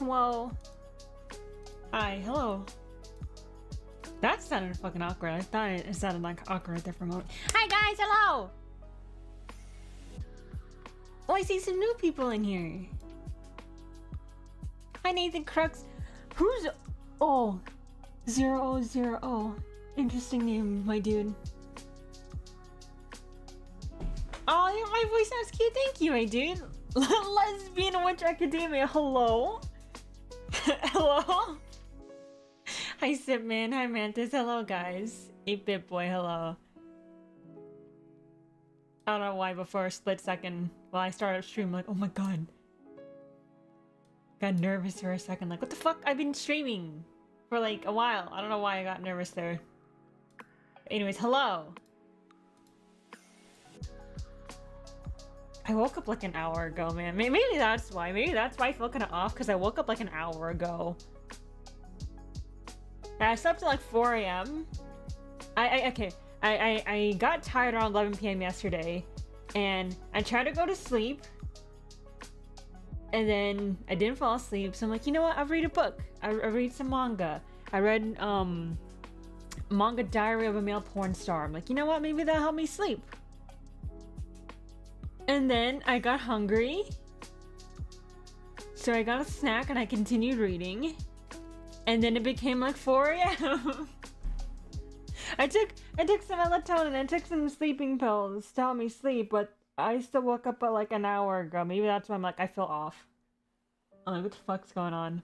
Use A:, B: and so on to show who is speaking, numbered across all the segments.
A: Whoa. Hi, hello. That sounded fucking awkward. I thought it sounded like awkward there for a moment. Hi guys, hello! Oh, I see some new people in here. Hi Nathan Crux. Who's... Oh. 000. Interesting name, my dude. Oh, yeah, my voice sounds cute. Thank you, my dude. Lesbian Witch Academia. Hello. Hello. Hi, Sipman. Hi, Mantis. Hello, guys. 8-Bit Boy. Hello. I don't know why before a split second while I started stream, like, oh my god. Got nervous for a second. Like, what the fuck? I've been streaming for like a while. I don't know why I got nervous there. Anyways, hello. I woke up like an hour ago, man. Maybe that's why. Maybe that's why I feel kind of off, because I woke up like an hour ago. And I slept at like 4 a.m. I got tired around 11 p.m. yesterday, and I tried to go to sleep, and then I didn't fall asleep. So I'm like, you know what? I'll read a book. I read some manga. I read manga Diary of a Male Porn Star. I'm like, you know what? Maybe that'll help me sleep. And then I got hungry, so I got a snack and I continued reading, and then it became like 4 a.m. I took some melatonin and I took some sleeping pills to help me sleep, but I still woke up like an hour ago. Maybe that's why I'm like, I feel off. I'm like, what the fuck's going on?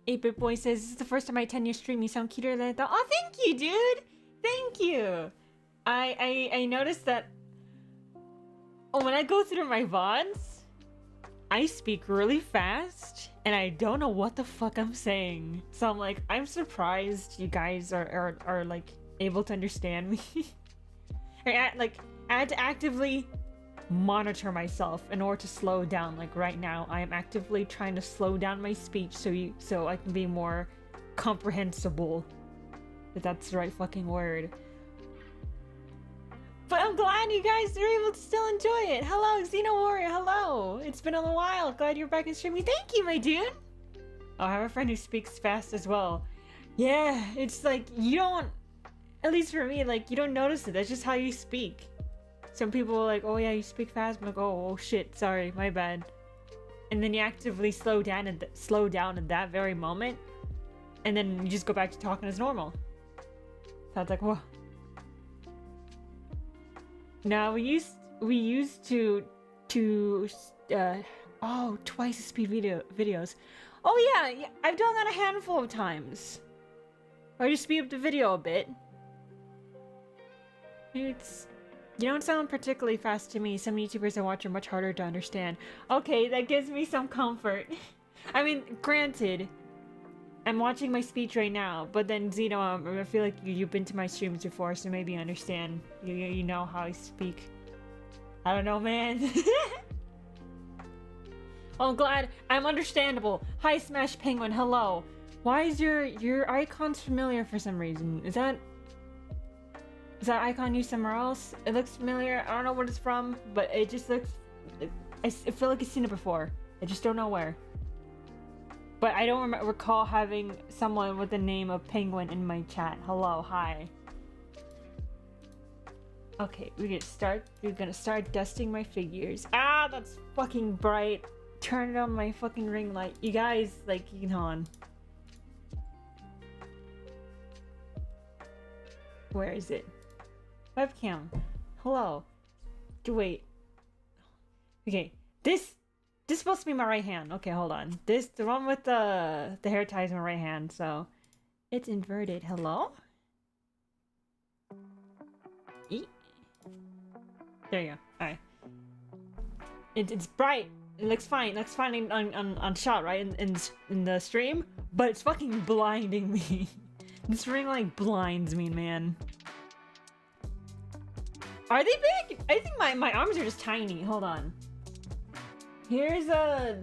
A: 8-Bit Boy says, this is the first time I attend your stream. You sound cuter than I thought. Oh, thank you, dude! Thank you! I noticed that when I go through my VODs, I speak really fast and I don't know what the fuck I'm saying. So I'm like, I'm surprised you guys are like able to understand me. I had to actively monitor myself in order to slow down. Like right now, I am actively trying to slow down my speech so I can be more comprehensible. If that's the right fucking word. But I'm glad you guys are able to still enjoy it. Hello, Xeno Warrior. Hello. It's been a while. Glad you're back in streaming. Thank you, my dude. Oh, I have a friend who speaks fast as well. Yeah, it's like you don't, at least for me, like you don't notice it. That's just how you speak. Some people are like, oh yeah, you speak fast. I'm like, oh shit, sorry, my bad. And then you actively slow down at that very moment, and then you just go back to talking as normal. So it's like, whoa. Now we used to twice the speed videos. Oh yeah, I've done that a handful of times. I just speed up the video a bit. You don't sound particularly fast to me. Some YouTubers I watch are much harder to understand. Okay, that gives me some comfort. I mean, granted, I'm watching my speech right now, but then Zeno, I feel like you've been to my streams before, so maybe you understand. You know how I speak. I don't know, man. Oh, I'm glad. I'm understandable. Hi, Smash Penguin. Hello. Why is your icons familiar for some reason? Is that icon used somewhere else? It looks familiar. I don't know what it's from, but it just looks... I feel like I've seen it before. I just don't know where. But I don't recall having someone with the name of Penguin in my chat. Hello, hi. Okay, we're gonna start dusting my figures. Ah, that's fucking bright. Turn it on my fucking ring light. You guys, like, you know on. Where is it? Webcam. Hello. Wait. Okay, this is supposed to be my right hand. Okay, hold on. The one with the hair tie is my right hand, so it's inverted. Hello? There you go. Alright. It's bright. It looks fine. It looks fine on shot, right? In the stream. But it's fucking blinding me. This ring like blinds me, man. Are they big? I think my arms are just tiny. Hold on. Here's a...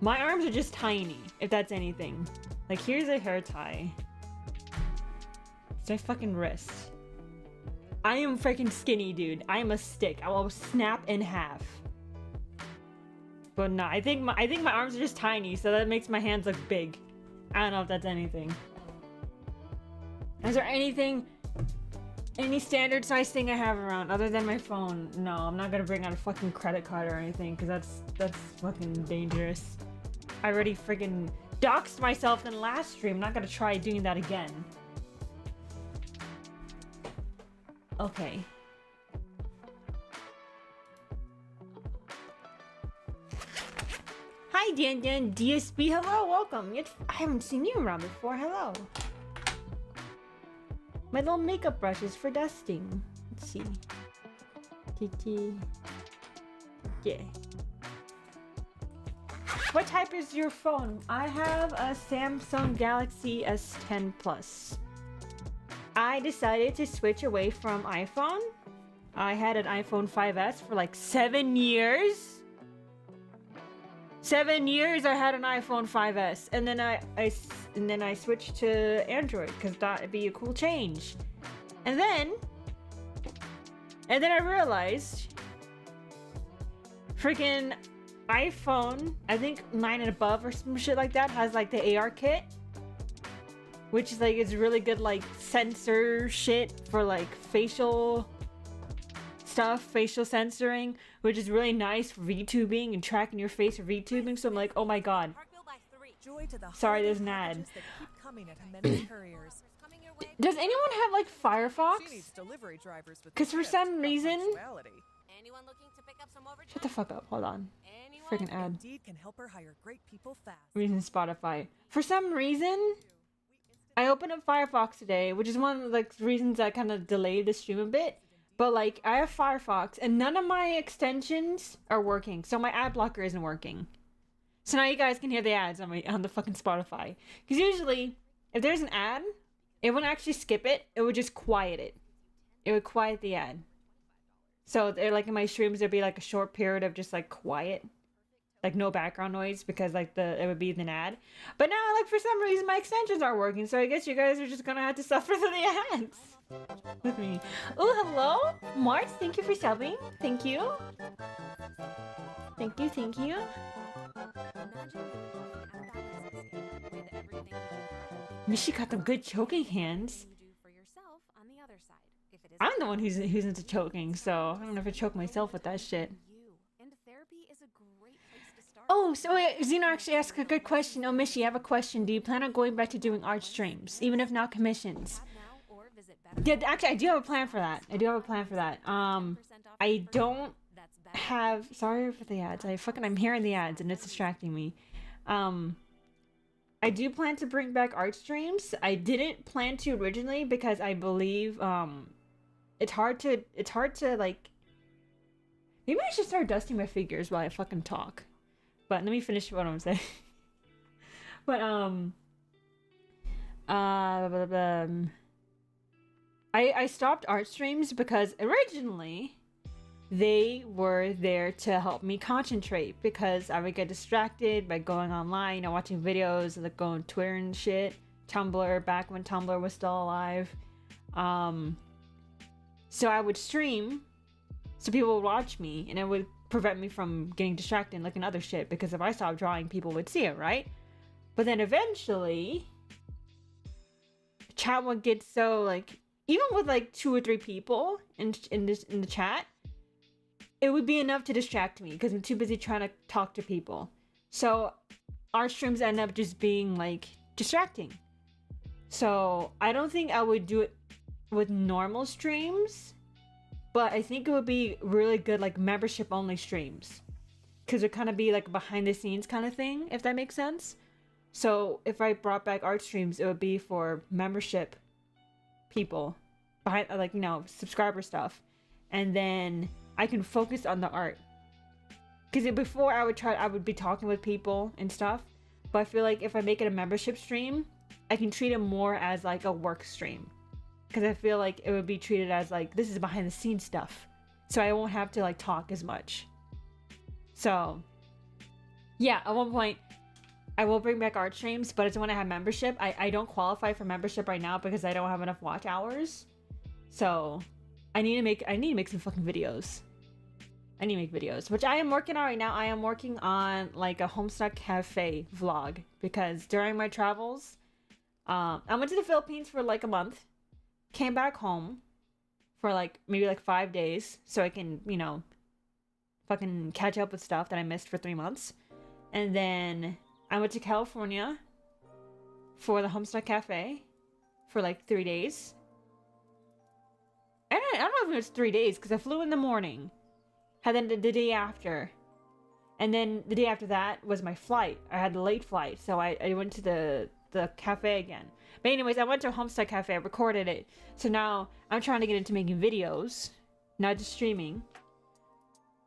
A: My arms are just tiny, if that's anything. Like, here's a hair tie. It's my fucking wrist. I am freaking skinny, dude. I am a stick. I will snap in half. But no, I think my arms are just tiny, so that makes my hands look big. I don't know if that's anything. Is there anything, any standard size thing I have around other than my phone? No, I'm not gonna bring out a fucking credit card or anything, because that's fucking dangerous. I already freaking doxed myself in the last stream. I'm not gonna try doing that again. Okay. Hi, Dan Dan DSB. Hello, welcome. I haven't seen you around before. Hello. My little makeup brush is for dusting. Let's see. Kiki. Yeah. What type is your phone? I have a Samsung Galaxy S10 Plus. I decided to switch away from iPhone. I had an iPhone 5S for like 7 years. 7 years I had an iPhone 5S, and then I switched to Android because that'd be a cool change. And then I realized freaking iPhone, I think 9 and above or some shit like that, has like the AR kit, which is like it's really good like sensor shit for like facial stuff, facial censoring, which is really nice for VTubing and tracking your face for VTubing. So I'm like, oh my god. Sorry, there's an ad. Does anyone have like Firefox? Because for some reason, shut the fuck up. Hold on. Freaking ad. Reason Spotify. For some reason, I opened up Firefox today, which is one of like the reasons that kind of delayed the stream a bit. But like, I have Firefox and none of my extensions are working, so my ad blocker isn't working. So now you guys can hear the ads on the fucking Spotify. Because usually, if there's an ad, it wouldn't actually skip it. It would just quiet it. It would quiet the ad. So they're like in my streams, there'd be like a short period of just like quiet, like no background noise, because like it would be an ad. But now, like for some reason, my extensions aren't working. So I guess you guys are just gonna have to suffer through the ads with me. Oh, hello, Mart. Thank you for subbing. Thank you. Thank you. Thank you. Mishi got them good choking hands. I'm the one who's into choking, so I don't know if I choke myself with that shit. Oh, so wait, Xeno actually asked a good question. Oh, Mishi, I have a question. Do you plan on going back to doing art streams, even if not commissions? Yeah, actually, I do have a plan for that. I don't have... Sorry for the ads. I'm hearing the ads and it's distracting me. I do plan to bring back art streams. I didn't plan to originally because I believe, it's hard to, like... Maybe I should start dusting my figures while I fucking talk. But let me finish what I'm saying. But, I stopped art streams because originally they were there to help me concentrate, because I would get distracted by going online and watching videos, like going Twitter and shit, Tumblr, back when Tumblr was still alive. So I would stream so people would watch me, and it would prevent me from getting distracted and looking at other shit, because if I stopped drawing, people would see it, right? But then eventually chat would get so like, even with like 2 or 3 people in the chat, it would be enough to distract me because I'm too busy trying to talk to people. So our streams end up just being like distracting. So I don't think I would do it with normal streams, but I think it would be really good like membership only streams, because it kind of be like behind the scenes kind of thing, if that makes sense. So if I brought back art streams, it would be for membership people, behind, like, you know, subscriber stuff, and then I can focus on the art. Because before I would be talking with people and stuff, but I feel like if I make it a membership stream, I can treat it more as like a work stream, because I feel like it would be treated as like, this is behind the scenes stuff, so I won't have to like talk as much. So yeah, at one point I will bring back art streams, but it's when I have membership. I don't qualify for membership right now because I don't have enough watch hours. So I need to make some fucking videos. I need to make videos, which I am working on right now. I am working on like a Homestuck Cafe vlog because during my travels, I went to the Philippines for like a month, came back home for like maybe like 5 days so I can, you know, fucking catch up with stuff that I missed for 3 months. And then I went to California for the Homestuck Cafe for like 3 days. And I don't know if it was 3 days because I flew in the morning. And then the day after. And then the day after that was my flight. I had a late flight. So I went to the cafe again. But anyways, I went to a Homestuck Cafe. I recorded it. So now I'm trying to get into making videos. Not just streaming.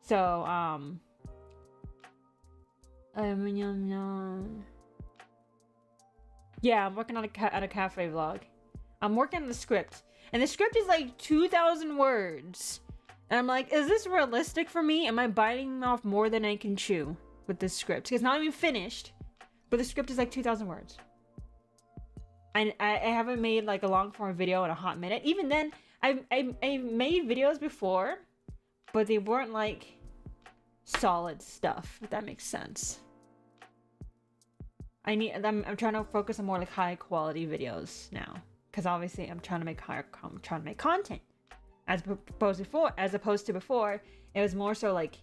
A: So, yeah, I'm working on a cafe vlog. I'm working on the script. And the script is like 2,000 words. And I'm like, is this realistic for me? Am I biting off more than I can chew with this script? It's not even finished, but the script is like 2,000 words. And I haven't made like a long form video in a hot minute. Even then, I made videos before, but they weren't like solid stuff, if that makes sense. I'm trying to focus on more like high quality videos now. Because obviously I'm trying to make content. As opposed to before, it was more so like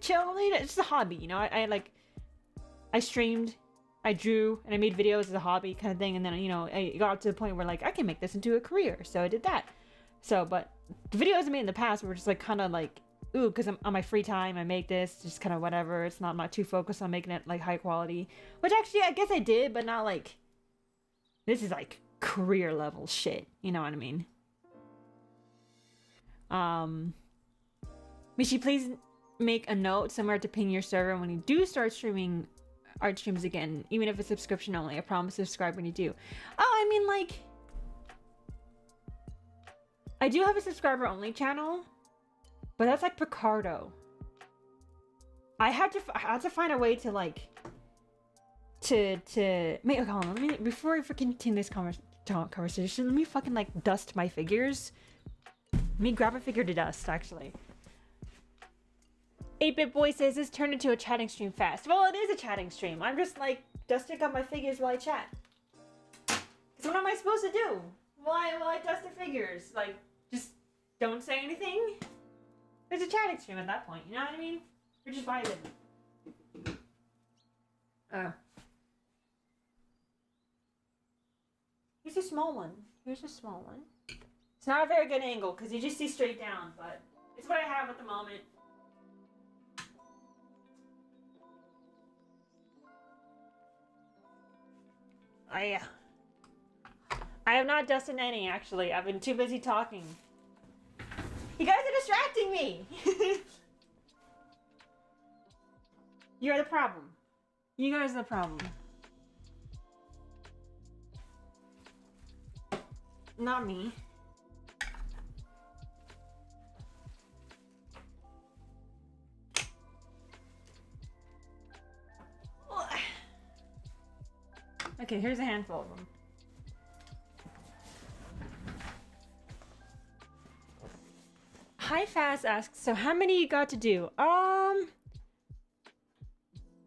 A: chill, it's just a hobby, you know. I streamed, I drew, and I made videos as a hobby kind of thing, and then, you know, I got to the point where like I can make this into a career, so I did that. So, but the videos I made in the past were just like kind of like, ooh, because I'm on my free time, I make this, just kind of whatever. It's not too focused on making it like high quality, which actually I guess I did, but not like, this is like career level shit, you know what I mean? Mishi, please make a note somewhere to ping your server when you do start streaming art streams again, even if it's subscription only. I promise to subscribe when you do. Oh, I mean, like, I do have a subscriber only channel, but that's like Picardo. I had to find a way to like to make. Hold on, let me, before we continue this conversation, let me fucking like dust my figures. Let me grab a figure to dust, actually. 8-Bit Boy says this turned into a chatting stream fast. Well, it is a chatting stream. I'm just like dusting up my figures while I chat. So what am I supposed to do? Why I dust the figures? Like, just don't say anything? It's a chatting stream at that point, you know what I mean? We're just vibing. Here's a small one. Here's a small one. It's not a very good angle because you just see straight down, but it's what I have at the moment. I have not dusted any, actually. I've been too busy talking. You guys are distracting me! You're the problem. You guys are the problem. Not me. Okay, here's a handful of them. Hi Fast asks, so how many you got to do? I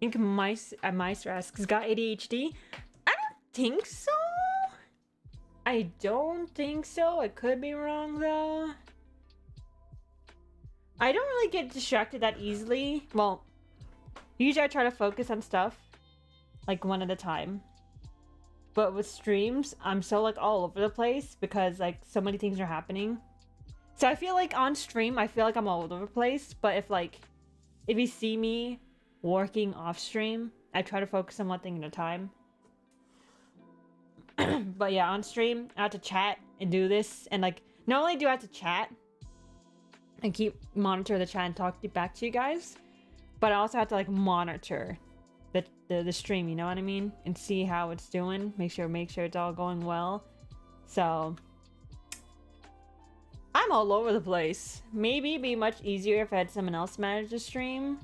A: think Meister asks, got ADHD? I don't think so. I don't think so. I could be wrong though. I don't really get distracted that easily. Well, usually I try to focus on stuff like one at a time. But with streams, I'm so like all over the place because like so many things are happening. So I feel like on stream, I feel like I'm all over the place. But if you see me working off stream, I try to focus on one thing at a time. But yeah, on stream, I have to chat and do this. And like, not only do I have to chat and monitor the chat and talk back to you guys, but I also have to like monitor the stream, you know what I mean? And see how it's doing. Make sure it's all going well. So I'm all over the place. Maybe it'd be much easier if I had someone else manage the stream,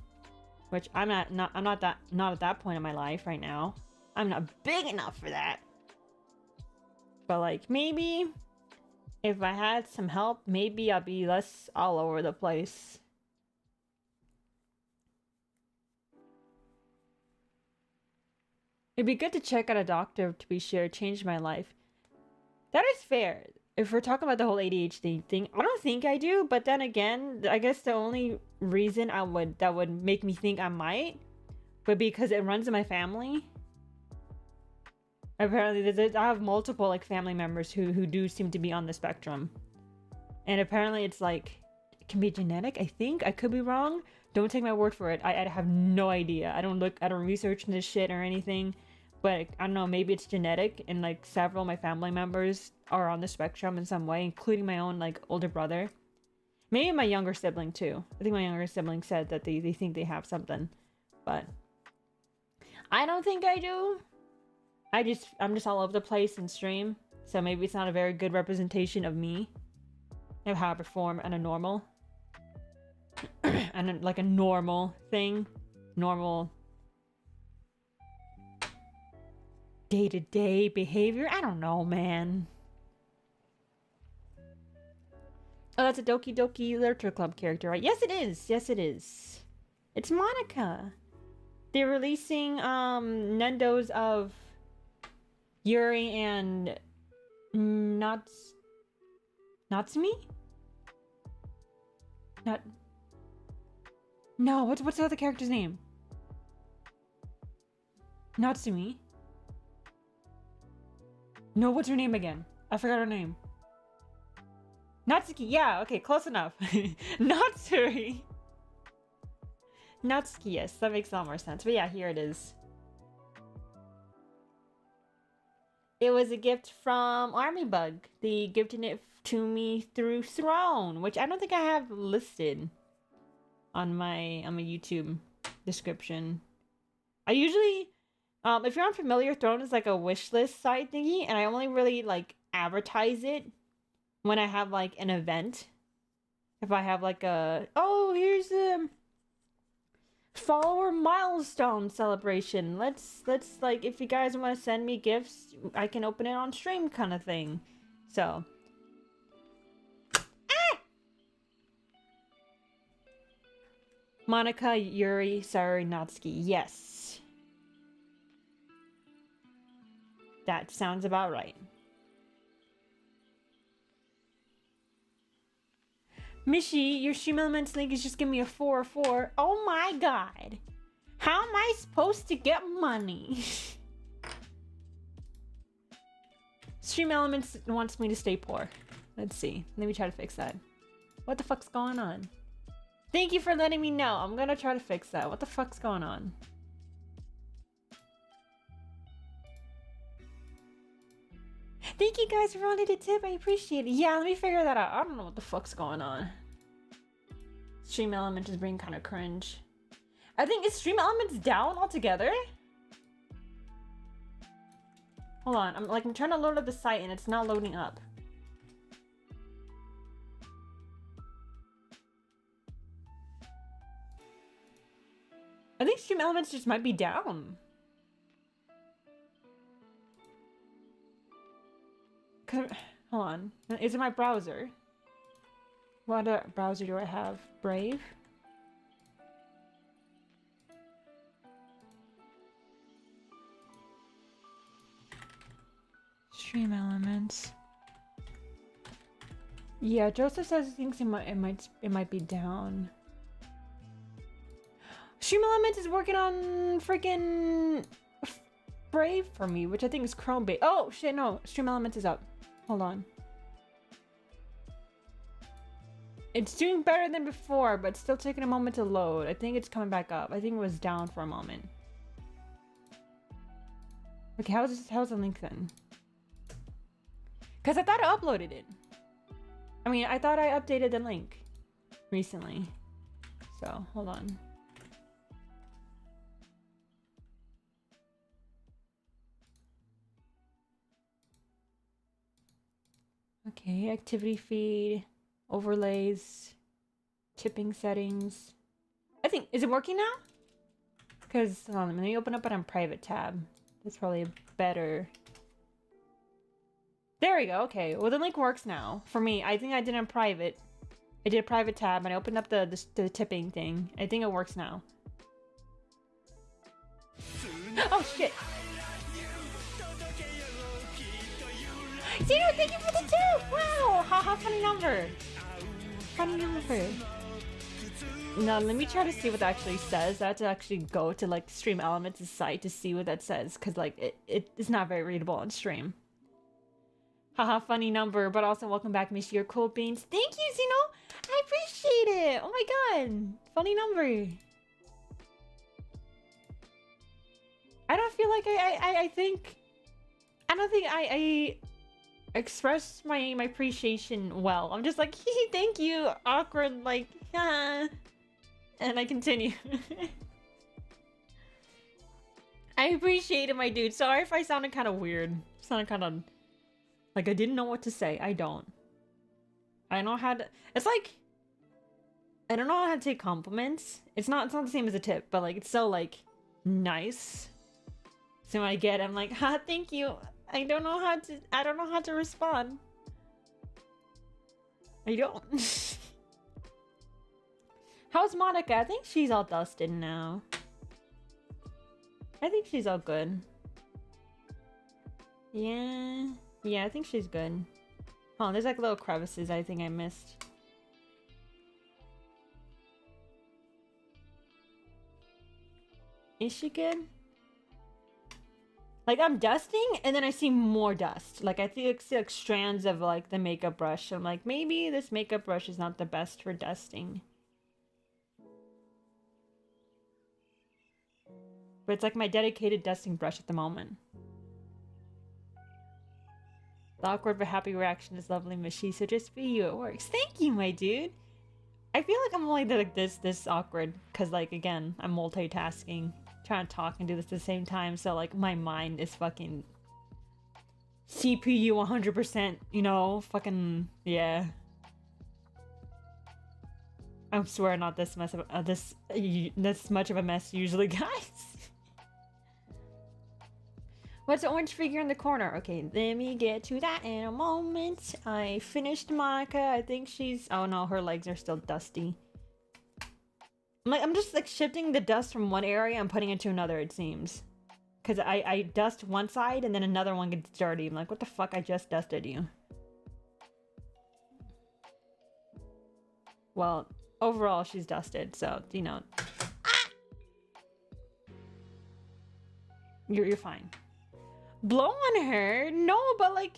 A: which I'm not at that point in my life right now. I'm not big enough for that. But like maybe If I had some help, maybe I'd be less all over the place. It'd be good to check out a doctor to be sure. It changed my life. That is fair. If we're talking about the whole ADHD thing, I don't think I do. But then again, I guess the only reason that would make me think I might, but because it runs in my family. Apparently, I have multiple like family members who do seem to be on the spectrum, and apparently it's like it can be genetic. I think I could be wrong. Don't take my word for it. I have no idea. I don't research this shit or anything. But I don't know, maybe it's genetic, and like several of my family members are on the spectrum in some way, including my own like older brother. Maybe my younger sibling too. I think my younger sibling said that they think they have something. But I don't think I do. I'm just all over the place in stream. So maybe it's not a very good representation of me. Of how I perform on a normal. And like a normal thing. Normal day-to-day behavior. I don't know, man. Oh, that's a Doki Doki Literature Club character, right? Yes, it is. Yes, it is. It's Monica. They're releasing Nendos of Yuri and Natsumi? No, what's the other character's name? Natsumi. No, what's her name again? I forgot her name. Natsuki, yeah, okay, close enough. Natsuri. Natsuki, yes, that makes a lot more sense. But yeah, here it is. It was a gift from Army Bug. They gifted it to me through Throne, which I don't think I have listed on my YouTube description. I usually, if you're unfamiliar, Throne is like a wish list site thingy, and I only really like advertise it when I have like an event. If I have like oh, here's a follower milestone celebration. Let's like, if you guys want to send me gifts, I can open it on stream kind of thing. So Monica, Yuri, Saru, Natsuki. Yes. That sounds about right. Mishi, your Stream Elements link is just giving me a 4/4. Oh my god. How am I supposed to get money? Stream Elements wants me to stay poor. Let's see. Let me try to fix that. What the fuck's going on? Thank you for letting me know. I'm gonna try to fix that. What the fuck's going on? Thank you guys for wanting to tip. I appreciate it. Yeah, let me figure that out. I don't know what the fuck's going on. Stream Elements is being kind of cringe. I think, is Stream Elements down altogether? Hold on. I'm trying to load up the site and it's not loading up. I think Stream Elements just might be down. Hold on. Is it my browser? What browser do I have? Brave? Stream Elements. Yeah, Joseph says he thinks it might be down. Stream Elements is working on freaking Brave for me, which I think is Chrome based. Oh shit, no. Stream Elements is up. Hold on. It's doing better than before, but still taking a moment to load. I think it's coming back up. I think it was down for a moment. Okay, how's the link then? Because I thought I uploaded it. I mean, I thought I updated the link recently. So, hold on. Okay, activity feed, overlays, tipping settings. I think, is it working now? Because, hold on, let me open up it on private tab. That's probably better. There we go. Okay, well the link works now for me. I think I did it in private. I did a private tab and I opened up the tipping thing. I think it works now. Oh shit! Zero, thank you for the tip! Wow! Haha, funny number. Funny number. Now let me try to see what that actually says. I have to actually go to like Stream Elements' site to see what that says, because like it's not very readable on stream. Haha, funny number, but also welcome back, Miss Your Cool Beans. Thank you, Zeno! I appreciate it! Oh my god! Funny number. I don't feel like I think... I don't think I expressed my appreciation well. I'm just like, hee, thank you, awkward, like, and I continue. I appreciate it, my dude. Sorry if I sounded kind of weird. Sounded kind of... like I didn't know what to say. I don't. I don't know how to... It's like... I don't know how to take compliments. It's not the same as a tip, but like, it's so like, nice. So when I get it, I'm like, ha, thank you. I don't know how to respond. I don't. How's Monica? I think she's all dusted now. I think she's all good. Yeah. Yeah, I think she's good. Oh, there's like little crevices I think I missed. Is she good? Like, I'm dusting, and then I see more dust. Like, I see like strands of, like, the makeup brush. I'm like, maybe this makeup brush is not the best for dusting. But it's like my dedicated dusting brush at the moment. The awkward but happy reaction is lovely, Mishi, so just be you, it works. Thank you, my dude! I feel like I'm only like this awkward, because, like, again, I'm multitasking. Trying to talk and do this at the same time, so like my mind is fucking CPU 100%, you know, fucking yeah. I swear not this mess of this much of a mess usually, guys. What's the orange figure in the corner? Okay, let me get to that in a moment. I finished Monica. I think she's... oh no, her legs are still dusty. I'm just like shifting the dust from one area and putting it to another, it seems. Because I dust one side and then another one gets dirty. I'm like, what the fuck? I just dusted you. Well, overall, she's dusted, so, you know. Ah! You're fine. Blow on her? No, but like,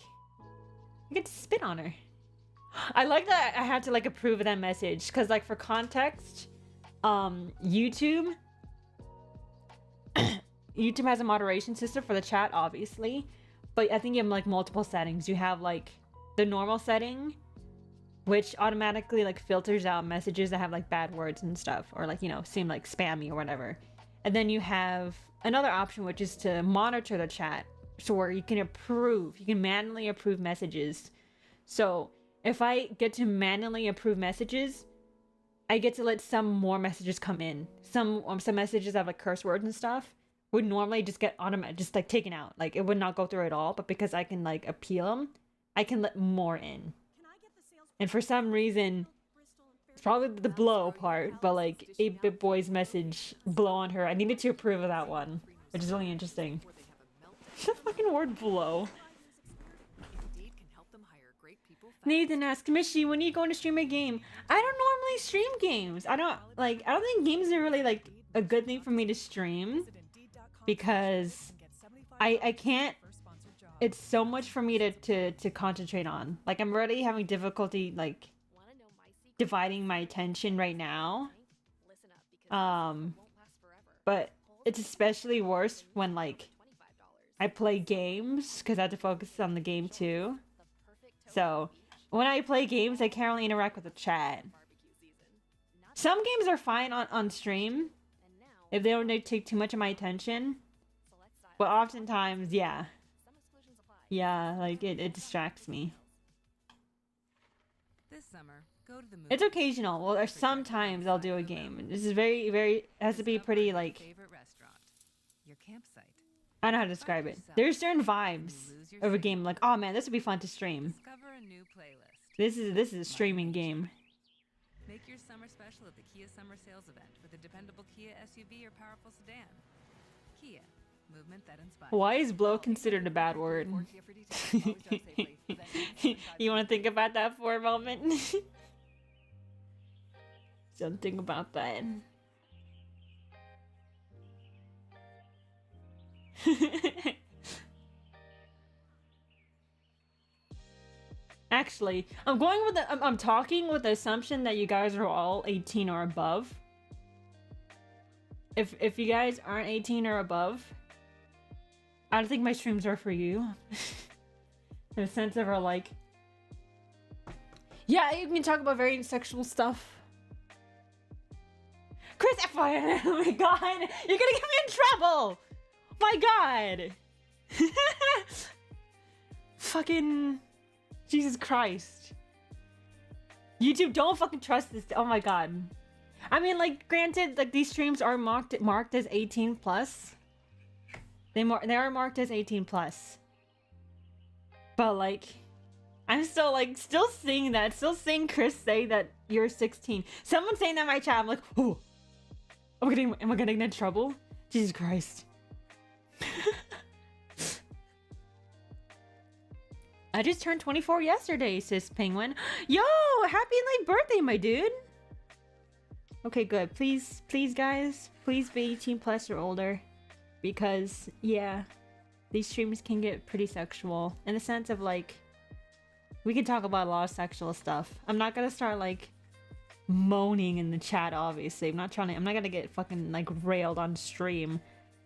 A: you get to spit on her. I like that I had to like approve of that message, because like for context... YouTube YouTube has a moderation system for the chat, obviously, but I think you have like multiple settings. You have like the normal setting, which automatically like filters out messages that have like bad words and stuff, or like, you know, seem like spammy or whatever. And then you have another option, which is to monitor the chat, so where you can manually approve messages. So if I get to manually approve messages, I get to let some more messages come in. Some messages have like curse words and stuff would normally just get just like taken out. Like it would not go through at all, but because I can like appeal them, I can let more in. And for some reason, it's probably the blow part, but like 8-Bit Boy's message, blow on her, I needed to approve of that one, which is really interesting. The fucking word blow. Nathan asked, Mishi, when are you going to stream a game? I don't normally stream games. I don't think games are really like a good thing for me to stream, because I can't, it's so much for me to concentrate on. Like I'm already having difficulty like dividing my attention right now. But it's especially worse when like I play games, because I have to focus on the game too. So when I play games, I can't really interact with the chat. Some games are fine on stream if they don't take too much of my attention, but oftentimes, yeah, like it distracts me.
B: This summer, go to the movie.
A: It's occasional. Well, there's sometimes I'll do a game. This is very has to be pretty like
B: favorite restaurant, your campsite,
A: I don't know how to describe it. There's certain vibes of a game like, oh man, this would be fun to stream.
B: Discover a new playlist.
A: This is a streaming game.
B: Make your summer special at the Kia Summer Sales Event with a dependable Kia SUV or powerful sedan. Kia, movement that inspires.
A: Why is blow considered a bad word? You want to think about that for a moment? Something about that. Actually, I'm talking with the assumption that you guys are all 18 or above. If you guys aren't 18 or above, I don't think my streams are for you. In a sense of like, yeah, you can talk about very sexual stuff. Chris F. Oh my god, you're gonna get me in trouble! My god! Fucking Jesus Christ. YouTube, don't fucking trust this. Oh my god. I mean, like, granted, like, these streams are marked as 18 plus. They are marked as 18 plus. But like, I'm still seeing that. Still seeing Chris say that you're 16. Someone saying that in my chat, I'm like, oh, am I gonna get in trouble? Jesus Christ. I just turned 24 yesterday, sis Penguin. Yo, happy late birthday, my dude. Okay, good. Please, guys, please be 18 plus or older. Because, yeah, these streams can get pretty sexual. In the sense of, like, we can talk about a lot of sexual stuff. I'm not gonna start, like, moaning in the chat, obviously. I'm not gonna get fucking, like, railed on stream.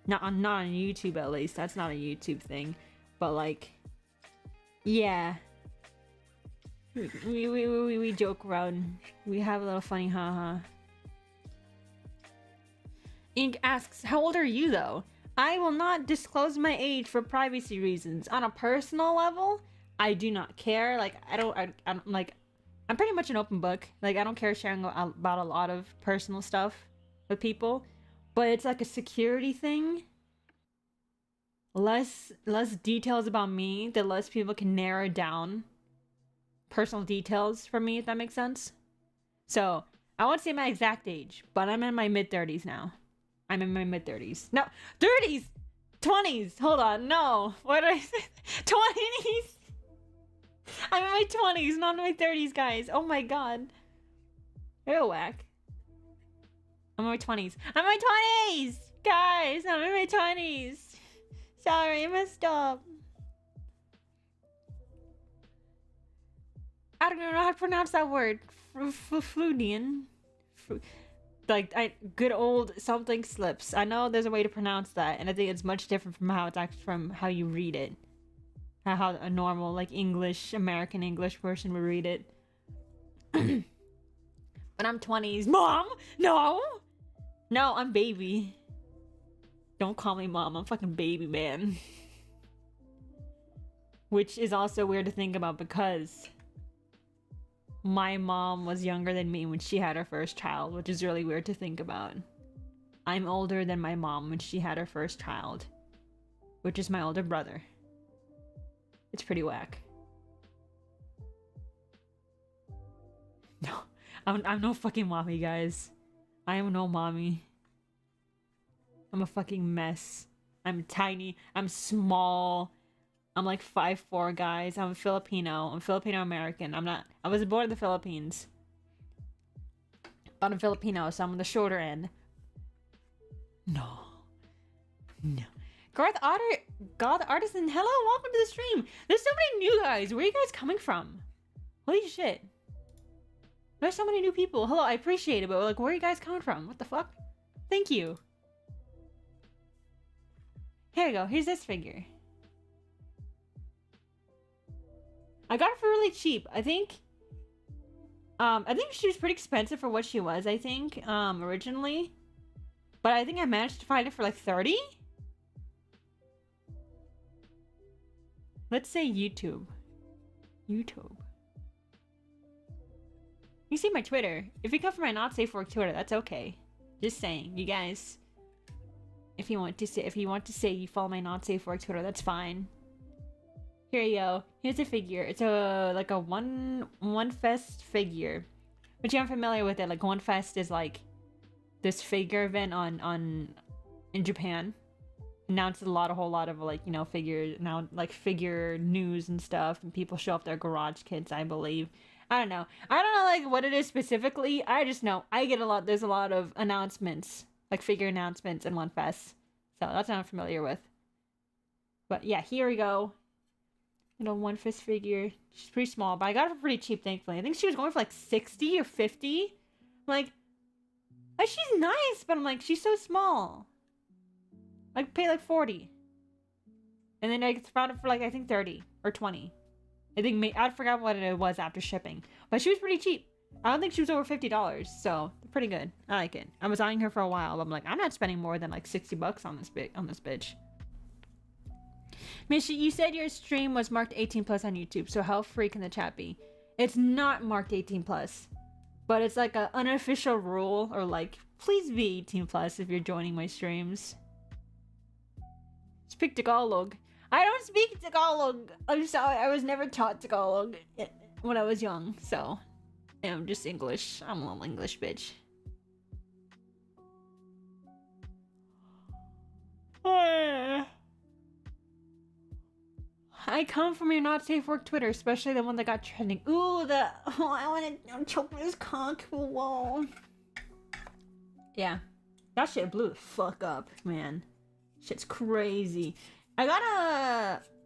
A: Not on YouTube, at least. That's not a YouTube thing. But, like, yeah. We joke around. We have a little funny haha. Ink asks, how old are you, though? I will not disclose my age for privacy reasons. On a personal level, I do not care. Like, I'm like, I'm pretty much an open book. Like, I don't care sharing about a lot of personal stuff with people. But it's like a security thing. Less details about me, the less people can narrow down personal details from me, if that makes sense. So, I won't say my exact age, but I'm in my mid-30s now. I'm in my mid-30s. No, 30s! 20s! Hold on, no. What did I say? 20s! I'm in my 20s, not in my 30s, guys. Oh my god. You're whack. I'm in my 20s. I'm in my 20s! Guys, I'm in my 20s. Sorry, I messed up. I don't even know how to pronounce that word. Fludian. Like, good old something slips. I know there's a way to pronounce that, and I think it's much different from how it's actually from how you read it. How a normal, like, American English person would read it. But I'm 20s. Mom! No! No, I'm baby. Don't call me mom. I'm fucking baby, man. Which is also weird to think about because my mom was younger than me when she had her first child, which is really weird to think about. I'm older than my mom when she had her first child, which is my older brother. It's pretty whack. No, I'm no fucking mommy, guys. I am no mommy. I'm a fucking mess. I'm tiny. I'm small. I'm like 5'4", guys. I'm Filipino. I'm Filipino-American. I was born in the Philippines. But I'm Filipino, so I'm on the shorter end. No. God Artisan, hello, welcome to the stream. There's so many new guys. Where are you guys coming from? Holy shit. There's so many new people. Hello, I appreciate it, but like, where are you guys coming from? What the fuck? Thank you. Here you go. Here's this figure. I got it for really cheap. I think she was pretty expensive for what she was, I think, originally. But I think I managed to find it for like 30? Let's say YouTube. You see my Twitter. If you come from my not safe for work Twitter, that's okay. Just saying, you guys. If you want to say you follow my not safe work Twitter, that's fine. Here you go. Here's a figure. It's a like a one fest figure, which I'm familiar with it. Like One Fest is like this figure event in Japan. And now it's a whole lot of like, you know, figure news and stuff, and people show off their garage kits, I believe. I don't know like what it is specifically. I just know there's a lot of announcements, like figure announcements in One Fest. So that's what I'm familiar with. But yeah, here we go. You know, One Fest figure. She's pretty small, but I got her pretty cheap, thankfully. I think she was going for like 60 or 50. Like she's nice, but I'm like, she's so small. I pay like 40. And then I found it for like, I think 30 or 20. I forgot what it was after shipping. But she was pretty cheap. I don't think she was over $50, so pretty good. I like it. I was eyeing her for a while. I'm like, I'm not spending more than like $60 on this bitch. Mishy, you said your stream was marked 18 plus on YouTube, so how free can the chat be? It's not marked 18 plus, but it's like an unofficial rule, or like, please be 18 plus if you're joining my streams. Speak Tagalog. I don't speak Tagalog. I'm sorry, I was never taught Tagalog when I was young, so I'm just English. I'm a little English bitch. I come from your not safe work Twitter, especially the one that got trending. Ooh, I want to choke this cock. Whoa. Yeah, that shit blew the fuck up, man. Shit's crazy. I got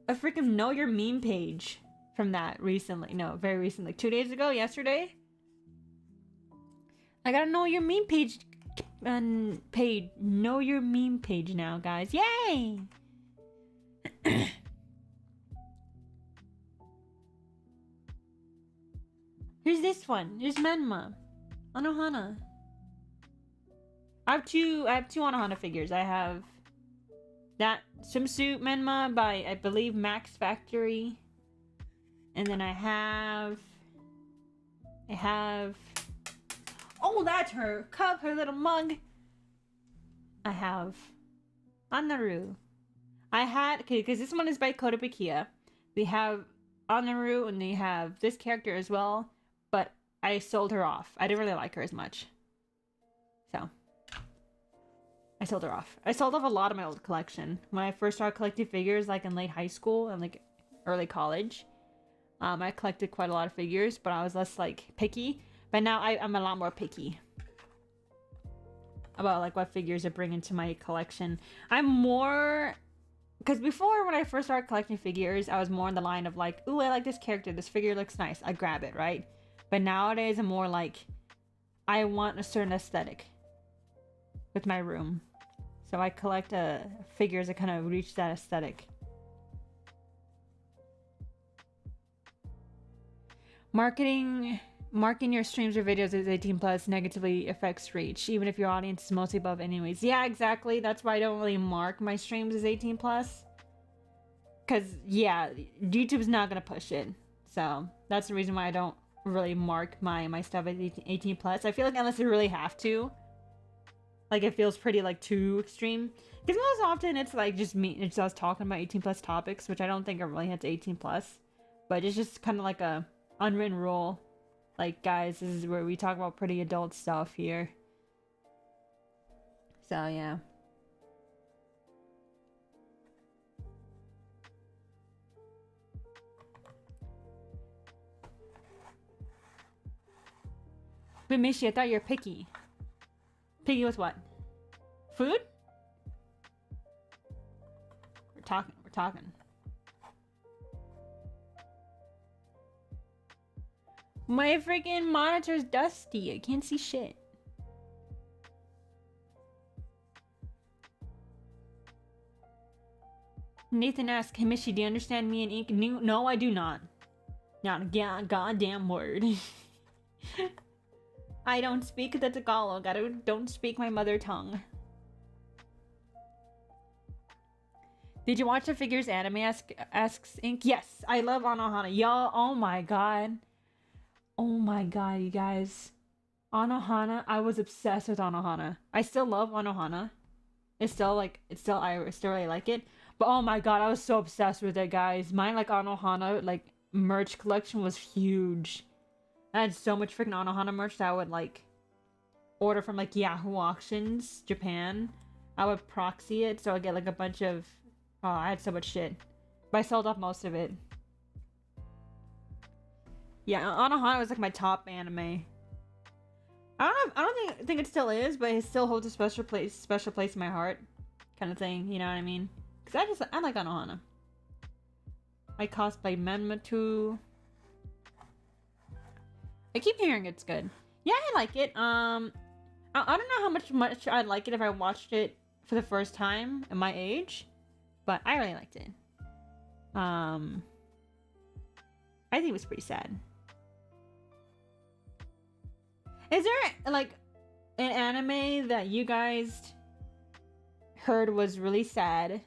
A: a freaking Know Your Meme page from that recently. No, very recently. 2 days ago, yesterday. I got a Know Your Meme page Know Your Meme page now, guys. Yay! Here's this one. Here's Menma. Anohana. I have two Anohana figures. I have that swimsuit Menma by, I believe, Max Factory. And then I have... Oh, that's her cup, her little mug. I have Anaru. Okay, because this one is by Kotobukiya. We have Anaru, and they have this character as well. But I sold her off. I didn't really like her as much. So I sold her off. I sold off a lot of my old collection. When I first started collecting figures, like in late high school and like early college, I collected quite a lot of figures, but I was less like picky. But now I'm a lot more picky about like what figures I bring into my collection. I'm more, because before when I first started collecting figures, I was more in the line of like, ooh, I like this character. This figure looks nice. I grab it, right? But nowadays I'm more like, I want a certain aesthetic with my room. So I collect figures that kind of reach that aesthetic. Marking your streams or videos as 18 plus negatively affects reach, even if your audience is mostly above anyways. Yeah, exactly. That's why I don't really mark my streams as 18 plus. Because, yeah, YouTube's not going to push it. So that's the reason why I don't really mark my stuff as 18 plus. I feel like unless you really have to, like it feels pretty like too extreme. Because most often it's like just me, it's us talking about 18 plus topics, which I don't think are really hits 18 plus. But it's just kind of like a unwritten rule. Like, guys, this is where we talk about pretty adult stuff here. So, yeah. But Mishi, I thought you were picky. Picky with what? Food? We're talking. My freaking monitor's dusty. I can't see shit. Nathan asks, hey Mishi, do you understand me and ink? No, I do not. Not a goddamn word. I don't speak the Tagalog. I don't speak my mother tongue. Did you watch the figures anime? Asks Ink. Yes, I love Anohana. Y'all, oh my god. Oh my god, you guys. Anohana, I was obsessed with Anohana. I still love Anohana. I still really like it. But oh my god, I was so obsessed with it, guys. My like Anohana like merch collection was huge. I had so much freaking Anohana merch that I would like order from like Yahoo Auctions, Japan. I would proxy it so I get like a bunch of. Oh, I had so much shit, but I sold off most of it. Yeah, Anohana was like my top anime. I don't think it still is, but it still holds a special place in my heart, kind of thing. You know what I mean? Cause I like Anohana. I cosplay Menmatu. I keep hearing it's good. Yeah, I like it. I don't know how much I'd like it if I watched it for the first time at my age, but I really liked it. I think it was pretty sad. Is there like an anime that you guys heard was really sad,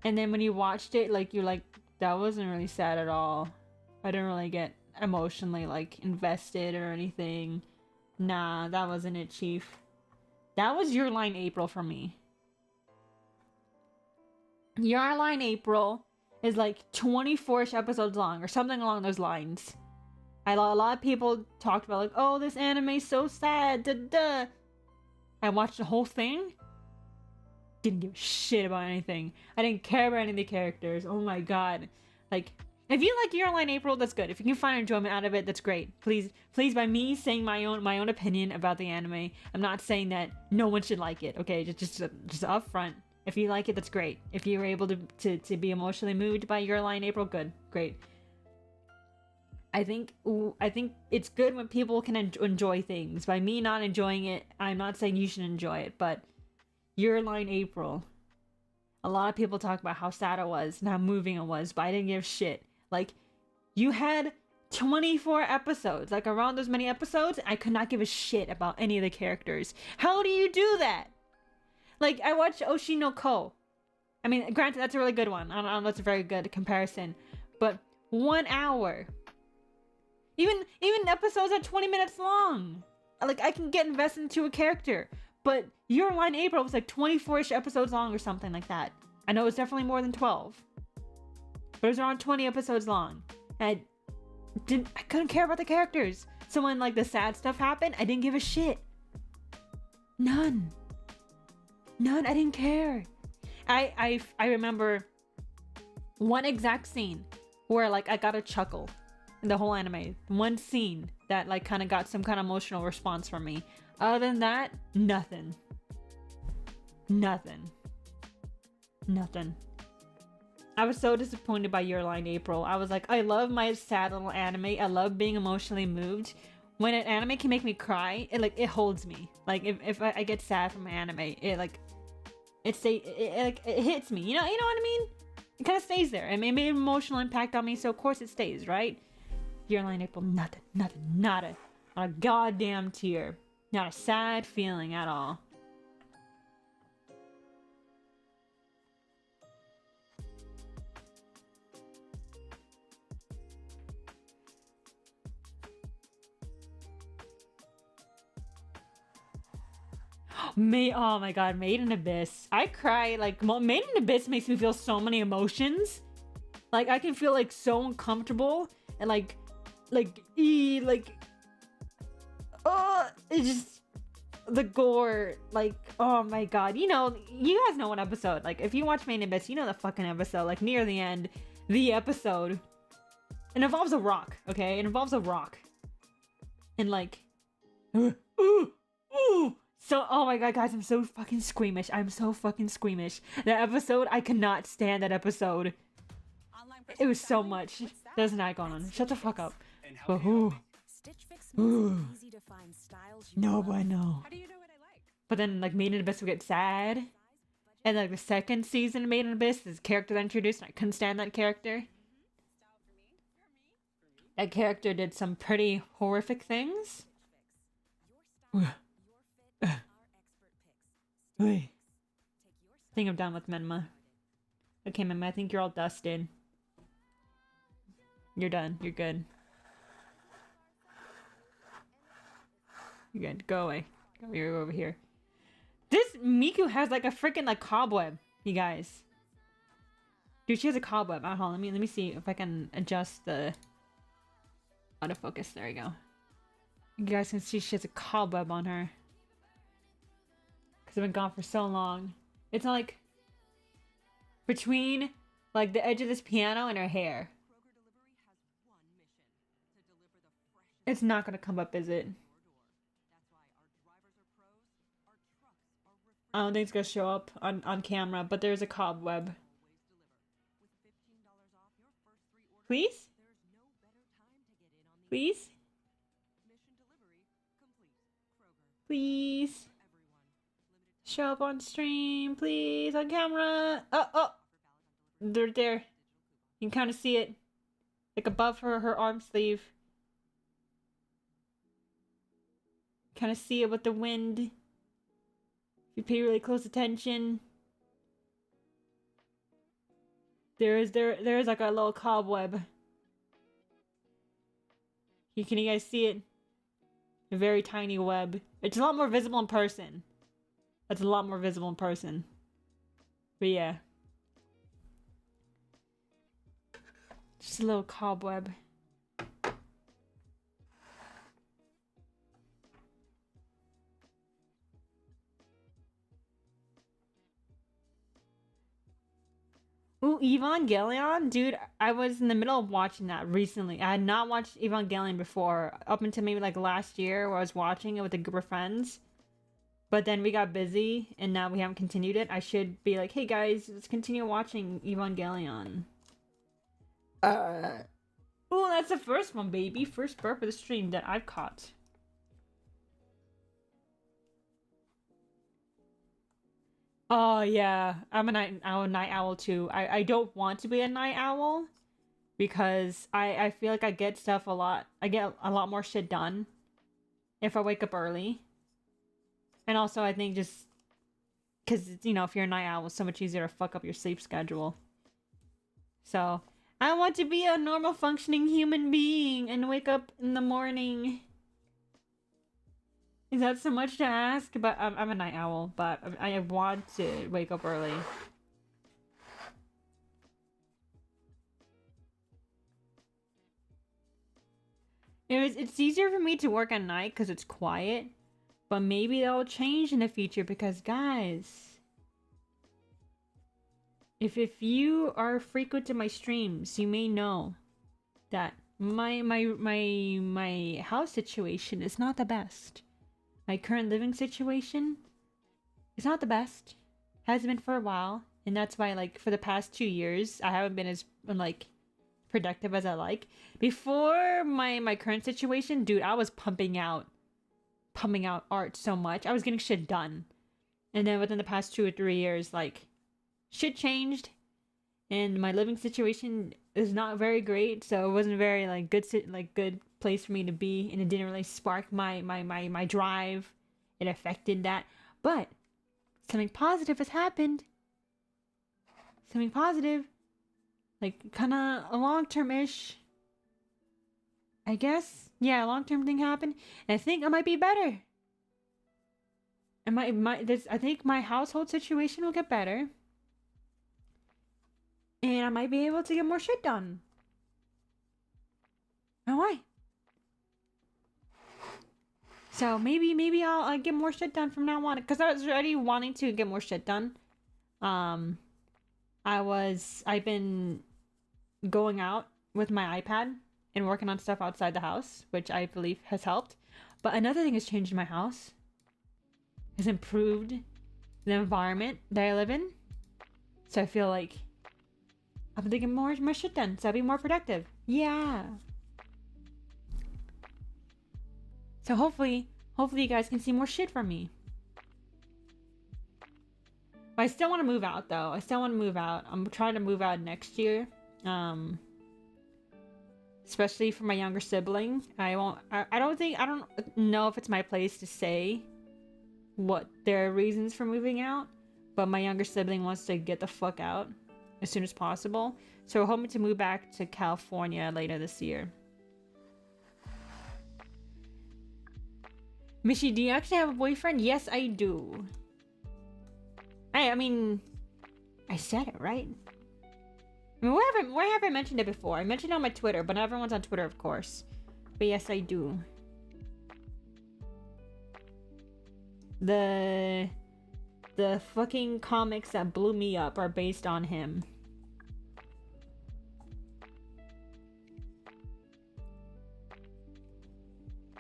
A: and then when you watched it, like you're like, that wasn't really sad at all. I didn't really get emotionally like invested or anything. Nah, that wasn't it, Chief. That was Your Line April for me. Your Line April is like 24-ish episodes long or something along those lines. A lot of people talked about like, oh, this anime's so sad, da da. I watched the whole thing. Didn't give a shit about anything. I didn't care about any of the characters. Oh my god. Like, if you like Your Line April, that's good. If you can find enjoyment out of it, that's great. Please, by me saying my own opinion about the anime, I'm not saying that no one should like it. Okay, just up front. If you like it, that's great. If you were able to be emotionally moved by Your Line April, good, great. I think it's good when people can enjoy things. By me not enjoying it, I'm not saying you should enjoy it, but Your Line April. A lot of people talk about how sad it was and how moving it was, but I didn't give shit. Like, you had 24 episodes, like around those many episodes, I could not give a shit about any of the characters. How do you do that? Like, I watched Oshi no Ko. I mean, granted, that's a really good one. I don't know, that's a very good comparison. But 1 hour. Even episodes are 20 minutes long. Like, I can get invested into a character. But Your Line April was like 24-ish episodes long or something like that. I know it was definitely more than 12. But it was around 20 episodes long. And I couldn't care about the characters. So when like the sad stuff happened, I didn't give a shit. None. I didn't care. I remember one exact scene where like I got a chuckle in the whole anime. One scene that like kind of got some kind of emotional response from me. Other than that, nothing. I was so disappointed by Your Line April. I was like, I love my sad little anime. I love being emotionally moved. When an anime can make me cry, it holds me. Like if I get sad from an anime, it hits me. You know what I mean? It kind of stays there. It made an emotional impact on me, so of course it stays, right? Your Line April, nothing, not a goddamn tear. Not a sad feeling at all. Oh my god, Made in Abyss. I cry, like, Made in Abyss makes me feel so many emotions. Like, I can feel, like, so uncomfortable. And, it's just, the gore, like, oh my god. You know, you guys know what episode. Like, if you watch Made in Abyss, you know the fucking episode. Like, near the end, the episode, it involves a rock, okay? It involves a rock. And, like, so, oh my god, guys, I'm so fucking squeamish. That episode, I cannot stand that episode. It was so much. There's an icon on. Shut the fuck up. But no, but I know.
B: How do you know what I like?
A: But then, like, Made in Abyss would get sad. And, like, the second season of Made in Abyss, this character that introduced, and I couldn't stand that character. That character did some pretty horrific things. I think I'm done with Menma. Okay, Menma, I think you're all dusted. You're done. You're good. You're good. Go away. You're over here. This Miku has like a freaking like cobweb, you guys. Dude, she has a cobweb. Hold on, let me see if I can adjust the autofocus. There we go. You guys can see she has a cobweb on her. Because I've been gone for so long. It's not like between like the edge of this piano and her hair. It's not gonna come up, is it? I don't think it's gonna show up on camera, but there's a cobweb. Please? Please? Please? Show up on stream, please, on camera. Oh! They're there. You can kind of see it. Like above her arm sleeve. Kind of see it with the wind. If you pay really close attention. There's like a little cobweb. Can you guys see it? A very tiny web. It's a lot more visible in person. It's a lot more visible in person. But yeah. Just a little cobweb. Ooh, Evangelion? Dude, I was in the middle of watching that recently. I had not watched Evangelion before, up until maybe like last year where I was watching it with a group of friends. But then we got busy, and now we haven't continued it. I should be like, hey guys, let's continue watching Evangelion. Ooh, that's the first one, baby. First burp of the stream that I've caught. Oh yeah, I'm a night owl too. I don't want to be a night owl because I feel like I get stuff a lot. I get a lot more shit done if I wake up early. And also I think just because, you know, if you're a night owl, it's so much easier to fuck up your sleep schedule. So I want to be a normal functioning human being and wake up in the morning. Is that so much to ask? But I'm a night owl, but I want to wake up early. It's easier for me to work at night because it's quiet. But maybe that'll change in the future because, guys, if you are frequent to my streams, you may know that my house situation is not the best. My current living situation is not the best. Hasn't been for a while, and that's why, like, for the past 2 years, I haven't been as like productive as I like. Before my current situation, dude, I was pumping out art so much. I was getting shit done. And then within the past 2 or 3 years, like, shit changed and my living situation is not very great, so it wasn't very like good place for me to be, and it didn't really spark my drive. It affected that. But something positive has happened. Something positive. Like kind of a long-term-ish, I guess. Yeah, a long-term thing happened, and I think I might be better. I think my household situation will get better. And I might be able to get more shit done. Oh, why? So maybe I'll get more shit done from now on. Because I was already wanting to get more shit done. I've been going out with my iPad and working on stuff outside the house, which I believe has helped. But another thing has changed in my house. Has improved the environment that I live in. So I feel like I'm thinking more shit done, so I'll be more productive. Yeah. So hopefully you guys can see more shit from me. But I still want to move out, though. I still want to move out. I'm trying to move out next year. Especially for my younger sibling. I don't know if it's my place to say what their reasons for moving out. But my younger sibling wants to get the fuck out as soon as possible. So we're hoping to move back to California later this year. Mishi, do you actually have a boyfriend? Yes, I do. I mean, I said it, right? I mean, where have I mentioned it before? I mentioned it on my Twitter, but not everyone's on Twitter, of course. But yes, I do. The fucking comics that blew me up are based on him.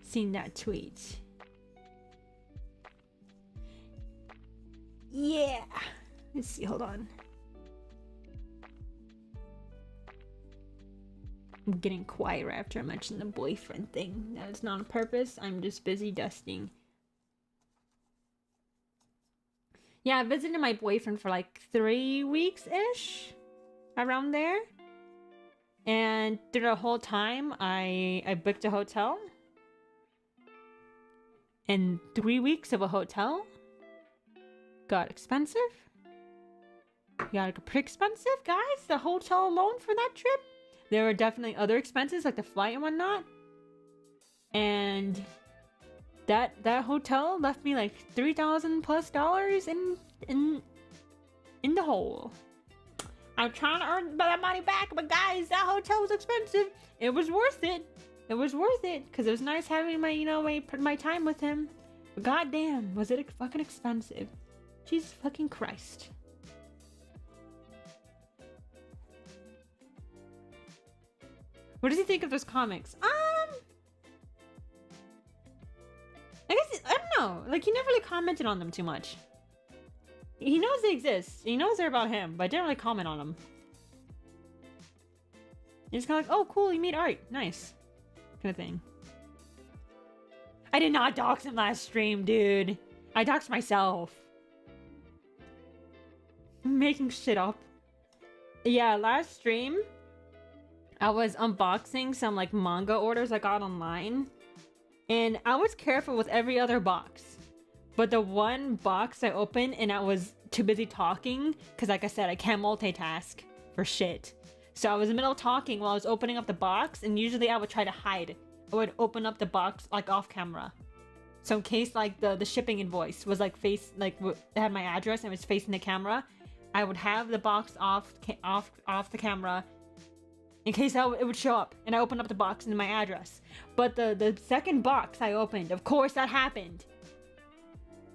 A: Seen that tweet. Yeah. Let's see, hold on. I'm getting quiet right after I mentioned the boyfriend thing. That is not on purpose. I'm just busy dusting. Yeah, I visited my boyfriend for like 3 weeks-ish. Around there. And through the whole time, I booked a hotel. And 3 weeks of a hotel got expensive. Got pretty expensive, guys. The hotel alone for that trip. There were definitely other expenses like the flight and whatnot. And that hotel left me like $3,000+ in the hole. I'm trying to earn that money back, but guys, that hotel was expensive. It was worth it. It was worth it because it was nice having my, you know, my time with him. But goddamn, was it fucking expensive? Jesus fucking Christ. What does he think of those comics? I guess I don't know. Like, he never really commented on them too much. He knows they exist. He knows they're about him, but I didn't really comment on them. He's kind of like, oh, cool, you made art. Nice. Kind of thing. I did not dox him last stream, dude. I doxed myself. I'm making shit up. Yeah, last stream, I was unboxing some, like, manga orders I got online. And I was careful with every other box. But the one box I opened and I was too busy talking, because like I said, I can't multitask for shit. So I was in the middle of talking while I was opening up the box, and usually I would try to hide. I would open up the box like off camera. So in case like the shipping invoice was like it had my address and it was facing the camera, I would have the box off the camera in case it would show up, and I opened up the box and my address. But the second box I opened, of course that happened.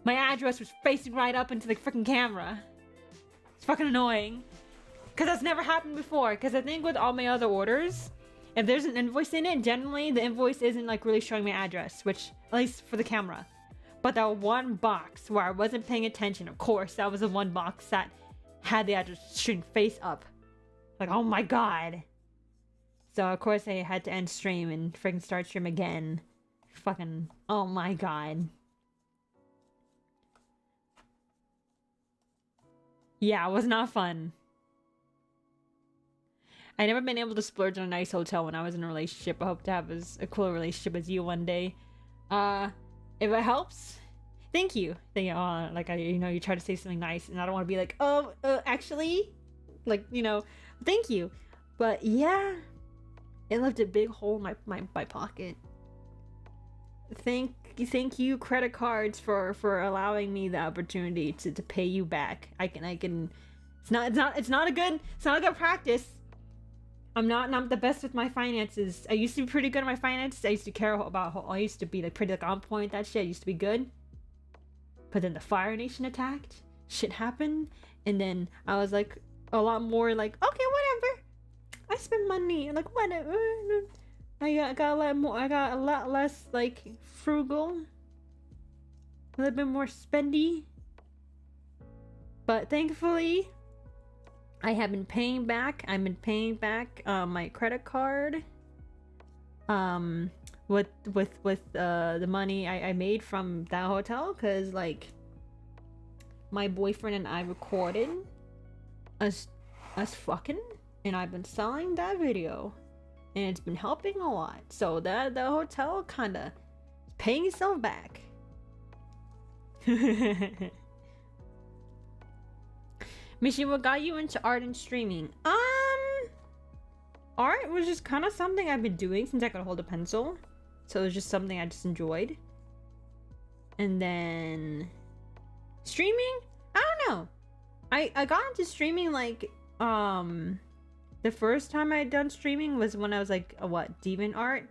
A: My address was facing right up into the freaking camera. It's fucking annoying. Because that's never happened before. Because I think with all my other orders, if there's an invoice in it, generally the invoice isn't like really showing my address, which, at least for the camera. But that one box where I wasn't paying attention, of course, that was the one box that had the address shooting face up. Like, oh my god. So, of course, I had to end stream and freaking start stream again. Fucking, oh my god. Yeah, it was not fun. I never been able to splurge on a nice hotel when I was in a relationship. I hope to have a cool relationship as you one day. If it helps, thank you. Like you try to say something nice, and I don't want to be like, oh, actually, like, thank you. But yeah, it left a big hole in my pocket. Thank you, credit cards, for allowing me the opportunity to pay you back. I can. It's not a good practice. I'm not the best with my finances. I used to be pretty good at my finances. I used to care about. I used to be like pretty on point. That shit. I used to be good. But then the Fire Nation attacked. Shit happened, and then I was like a lot more like, okay, whatever. I spend money, like whatever. I got a lot more. I got a lot less like frugal. A little bit more spendy. But thankfully, I have been paying back. I've been paying back my credit card. With the money I made from that hotel, cause like my boyfriend and I recorded us fucking, and I've been selling that video, and it's been helping a lot. So the hotel kinda paying itself back. Michi, what got you into art and streaming? Art was just kind of something I've been doing since I could hold a pencil. So it was just something I just enjoyed. And then streaming? I don't know. I got into streaming like the first time I had done streaming was when I was like a what DeviantArt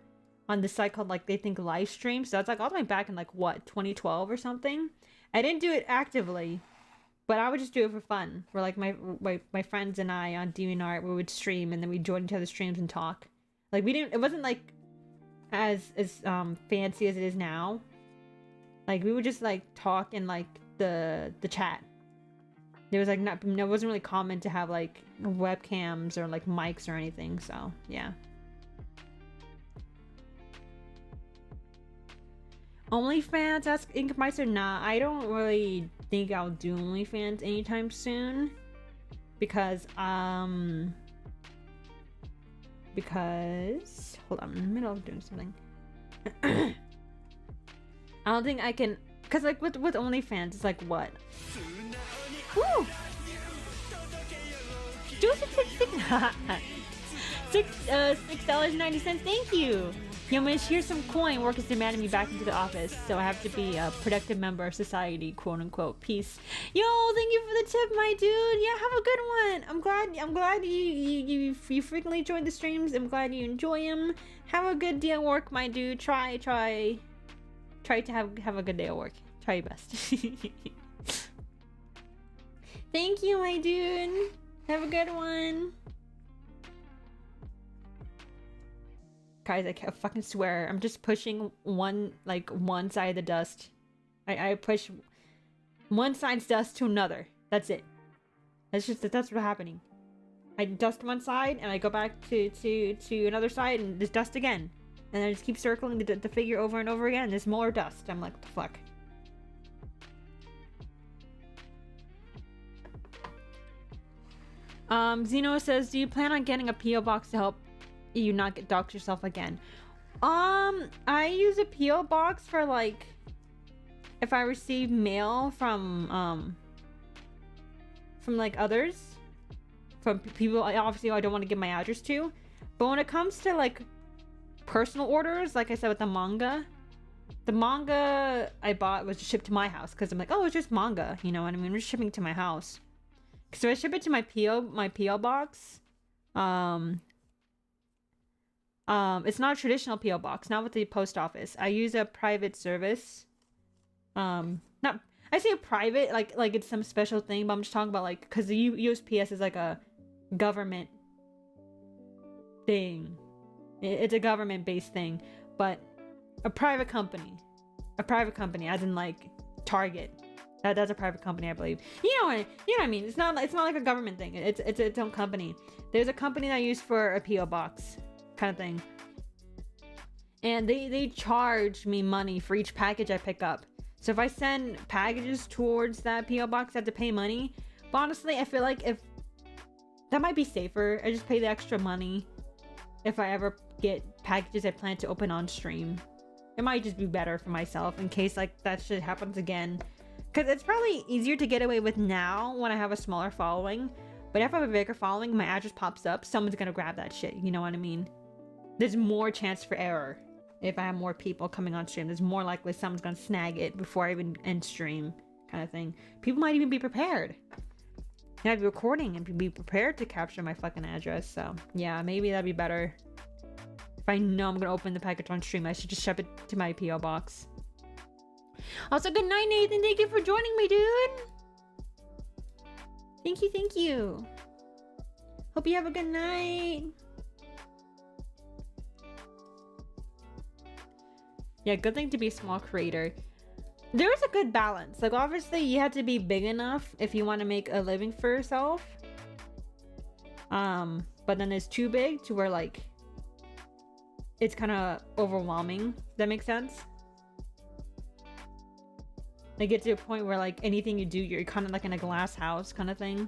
A: on the site called like they think live stream. So that's like all the way back in like what 2012 or something. I didn't do it actively, but I would just do it for fun. Where like my friends and I on DeviantArt we would stream and then we'd join each other's streams and talk. Like we didn't. It wasn't like as fancy as it is now. Like we would just like talk in like the chat. There was like not, it wasn't really common to have like webcams or like mics or anything, so yeah. OnlyFans, ask Inkmeister. Nah, I don't really think I'll do OnlyFans anytime soon. Because hold on, I'm in the middle of doing something. I don't think I can, cause like with OnlyFans, it's like what? Woo! $6.90. Thank you. Yo, Mish, here's some coin. Work is demanding me back into the office, so I have to be a productive member of society, quote unquote. Peace. Yo, thank you for the tip, my dude. Yeah, have a good one. I'm glad you frequently join the streams. I'm glad you enjoy them. Have a good day at work, my dude. Try to have a good day at work. Try your best. Thank you, my dude. Have a good one. Guys, I can't fucking swear. I'm just pushing one side of the dust. I push one side's dust to another. That's it. That's what's happening. I dust one side and I go back to another side and just dust again. And I just keep circling the figure over and over again. There's more dust. I'm like, what the fuck? Zeno says, do you plan on getting a PO box to help you not get doxed yourself again? I use a PO box for like if I receive mail from like others, from people obviously I don't want to give my address to. But when it comes to like personal orders, like I said with the manga I bought was just shipped to my house because I'm like, oh, it's just manga, you know what I mean? We're just shipping to my house. So I ship it to my PO box. It's not a traditional PO box, not with the post office. I use a private service. Not I say a private like it's some special thing, but I'm just talking about like because the USPS is like a government thing. It's a government based thing, but a private company as in like Target. That's a private company, I believe. You know what I mean? It's not like a government thing. It's its own company. There's a company that I use for a PO box kind of thing, and they charge me money for each package I pick up. So if I send packages towards that PO box, I have to pay money. But honestly, I feel like if that might be safer, I just pay the extra money if I ever get packages I plan to open on stream. It might just be better for myself in case like that shit happens again. Because it's probably easier to get away with now when I have a smaller following. But if I have a bigger following, my address pops up, someone's gonna grab that shit. You know what I mean? There's more chance for error. If I have more people coming on stream, there's more likely someone's gonna snag it before I even end stream, kind of thing. People might even be prepared. And I'd be recording and be prepared to capture my fucking address. So yeah, maybe that'd be better. If I know I'm gonna open the package on stream, I should just ship it to my PO box. Also, good night, Nathan. Thank you for joining me, dude. Thank you. Hope you have a good night. Yeah, good thing to be a small creator. There is a good balance. Like, obviously, you have to be big enough if you want to make a living for yourself. But then it's too big to where, like, it's kind of overwhelming. Does that make sense? Like, get to a point where, like, anything you do, you're kind of like in a glass house kind of thing.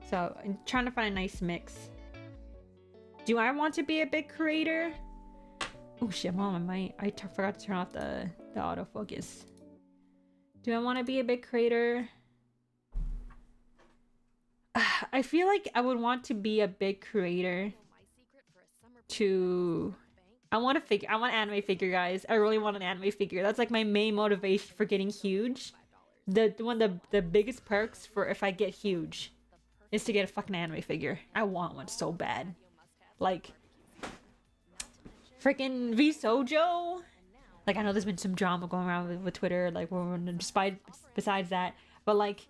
A: So, I'm trying to find a nice mix. Do I want to be a big creator? Oh shit, mom, I forgot to turn off the autofocus. Do I want to be a big creator? I feel like I would want to be a big creator to... I want an anime figure, guys. I really want an anime figure. That's like my main motivation for getting huge. the biggest perks for if I get huge is to get a fucking anime figure. I want one so bad. Like freaking VSojo. Like, I know there's been some drama going around with Twitter, like, despite besides that, but like,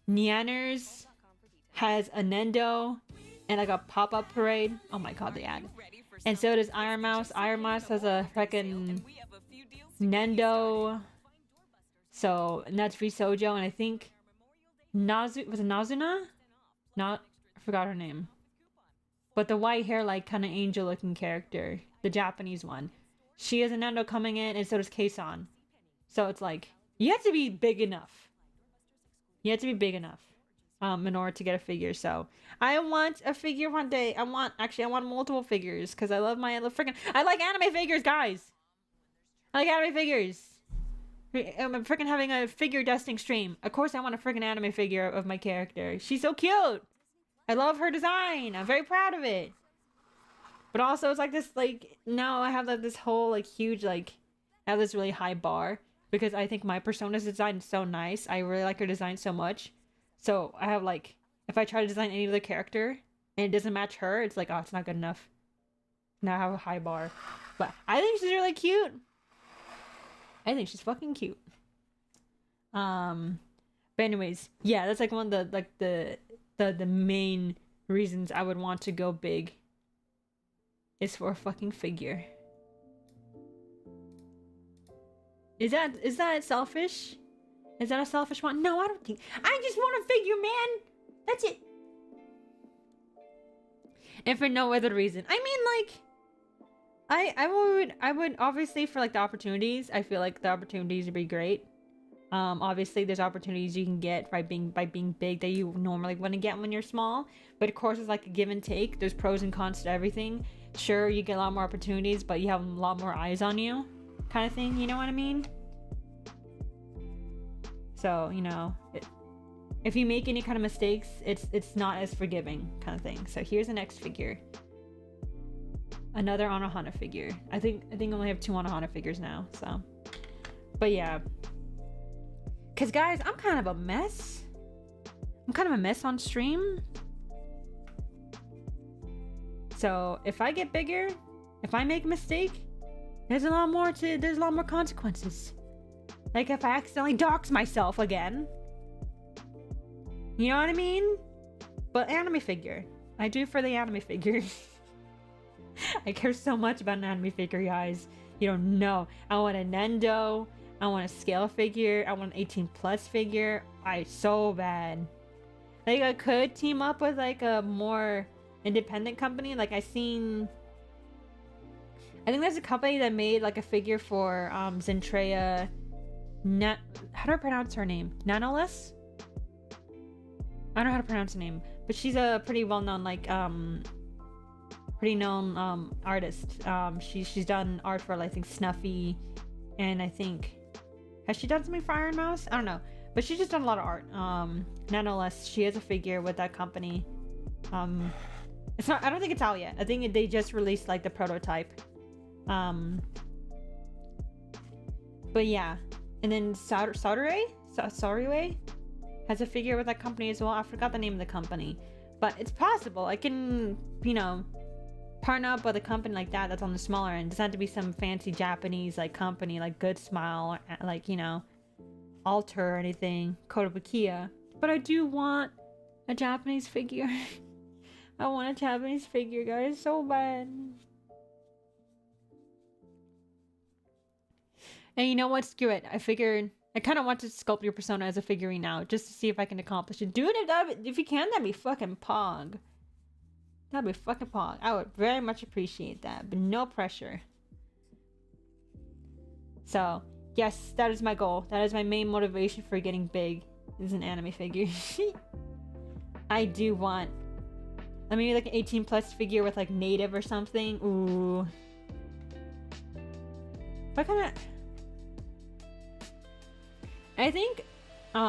A: Nyanners has a Nendo and like a pop-up parade. Oh my god, the ad. And so does Iron Mouse. Iron Mouse has a freaking Nendo. So, and that's VSojo, and I think was it Nazuna? I forgot her name. But the white hair, like, kind of angel-looking character, the Japanese one. She has a Nendo coming in, and so does Keisan. So it's like, you have to be big enough. You have to be big enough in order to get a figure. So I want a figure one day. I want multiple figures because I like anime figures, guys. I like anime figures. I'm freaking having a figure dusting stream. Of course I want a freaking anime figure of my character. She's so cute. I love her design. I'm very proud of it. But also it's like this, like, now I have like this whole like huge, like, I have this really high bar because I think my persona's design is so nice. I really like her design so much. So I have like, if I try to design any other character and it doesn't match her, it's like, oh, it's not good enough. Now I have a high bar. But I think she's really cute. I think she's fucking cute. But anyways, yeah, that's like one of the, like, the main reasons I would want to go big. Is for a fucking figure. Is that selfish? Is that a selfish one? No, I don't think. I just want a figure, man. That's it. And for no other reason. I mean, like, I would obviously for like the opportunities. I feel like the opportunities would be great. Obviously there's opportunities you can get by being big that you normally wouldn't get when you're small. But of course it's like a give and take. There's pros and cons to everything. Sure, you get a lot more opportunities, but you have a lot more eyes on you, kind of thing. You know what I mean? So, you know, if you make any kind of mistakes, it's not as forgiving, kind of thing. So here's the next figure. Another Anohana figure. I think I only have 2 Anohana figures now. So, but yeah. Cause guys, I'm kind of a mess. I'm kind of a mess on stream. So if I get bigger, if I make a mistake, there's a lot more consequences. Like if I accidentally dox myself again. You know what I mean? But anime figure. I do for the anime figure. I care so much about an anime figure, guys. You don't know. I want a Nendo. I want a scale figure. I want an 18+ figure. So bad. Like I could team up with like a more independent company. Like I think there's a company that made like a figure for Zentreya. How do I pronounce her name? Nanolis? I don't know how to pronounce her name, but she's a pretty well-known like pretty known artist. She's done art for I think Snuffy, and I think has she done something for Iron Mouse? I don't know, but she's just done a lot of art. Nonetheless, she has a figure with that company. It's not. I don't think it's out yet. I think they just released like the prototype. But yeah, and then Saruei has a figure with that company as well. I forgot the name of the company, but it's possible. I can, you know, partner up with a company like that that's on the smaller end. It doesn't have to be some fancy Japanese like company like Good Smile or like, you know, Alter or anything, Kotobukiya. But I do want a Japanese figure. I want a Japanese figure, guys, so bad. And you know what? Screw it. I figured I kind of want to sculpt your persona as a figurine now, just to see if I can accomplish it. Dude, if you can, that'd be fucking pog. That'd be fucking pog. I would very much appreciate that, but no pressure. So, yes, that is my goal. That is my main motivation for getting big, is an anime figure. I do want maybe like an 18+ figure with like native or something. Ooh. What kind of... I think, the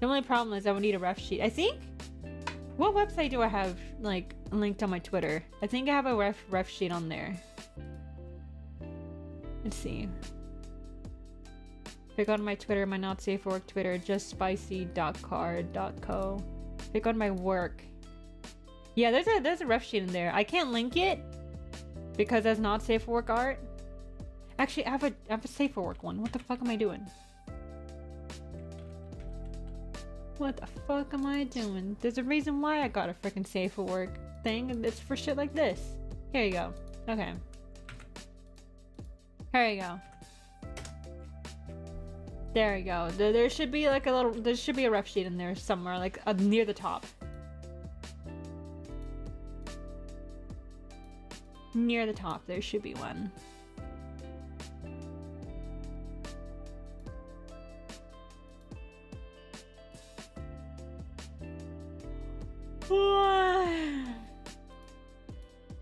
A: only problem is I would need a ref sheet. I think, what website do I have, like, linked on my Twitter? I think I have a ref sheet on there. Let's see. If I go to my Twitter, my not safe for work Twitter, justspicy.card.co. If I go to my work. Yeah, there's a ref sheet in there. I can't link it because that's not safe for work art. Actually, I have a safe for work one. What the fuck am I doing? What the fuck am I doing? There's a reason why I got a freaking safe for work thing, and it's for shit like this. Here you go. Okay. Here you go. There you go. There should be like there should be a ref sheet in there somewhere, like near the top. Near the top, there should be one.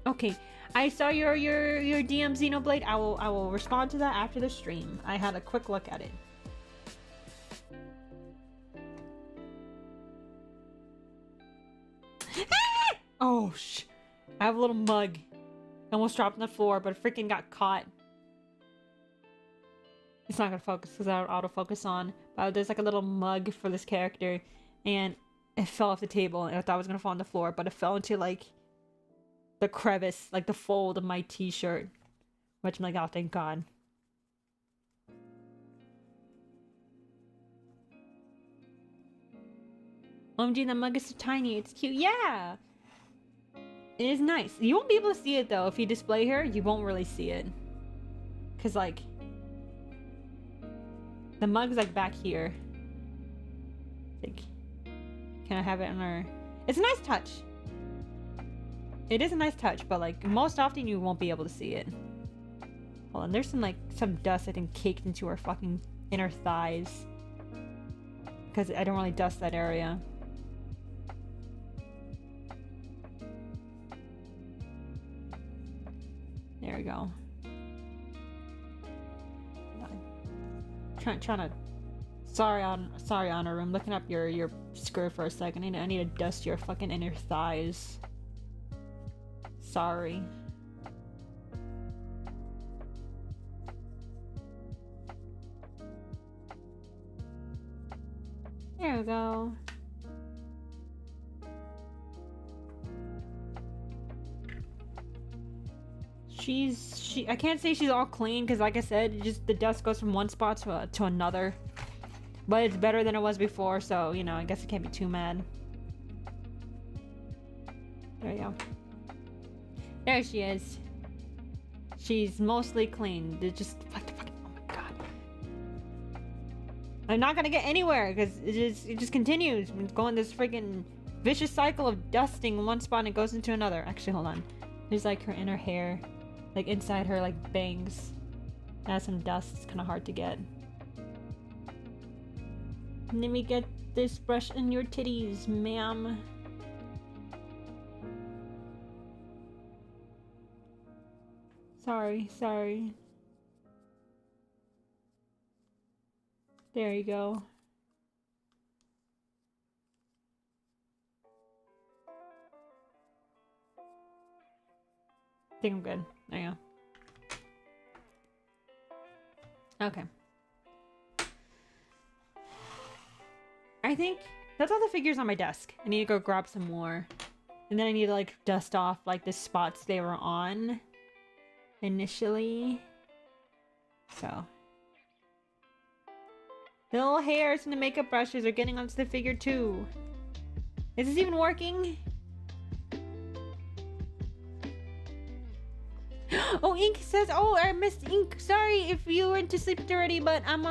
A: Okay, I saw your DM Xenoblade. I will respond to that after the stream. I had a quick look at it. Oh sh! I have a little mug. I almost dropped on the floor, but it freaking got caught. It's not gonna focus because I don't autofocus on. But there's like a little mug for this character, and it fell off the table, and I thought it was gonna fall on the floor, but it fell into like the crevice, like the fold of my t-shirt, which I'm like, oh, thank God. OMG, the mug is so tiny. It's cute. Yeah, it is nice. You won't be able to see it though if you display her. You won't really see it, cause like the mug's like back here. Like, can I have it on her? It's a nice touch. It is a nice touch, but like most often you won't be able to see it. Hold on, there's some dust I think caked into her fucking inner thighs. Because I don't really dust that area. There we go. Trying to. Sorry, Honor. I'm looking up your skirt for a second. I need to dust your fucking inner thighs. Sorry. There we go. I can't say she's all clean because, like I said, just the dust goes from one spot to another. But it's better than it was before, so you know, I guess I can't be too mad. There you go. There she is. She's mostly clean. It's just what the fuck? Oh my God. I'm not gonna get anywhere because it just continues. It's going this freaking vicious cycle of dusting one spot and it goes into another. Actually, hold on. There's like her inner hair, like inside her like bangs. Has some dust. It's kind of hard to get. Let me get this brush in your titties, ma'am. Sorry. There you go. I think I'm good. There you go. Okay. I think that's all the figures on my desk. I need to go grab some more. And then I need to like dust off like the spots they were on initially. So. The little hairs and the makeup brushes are getting onto the figure too. Is this even working? Oh, Ink says, oh, I missed Ink. Sorry if you went to sleep already, but I'm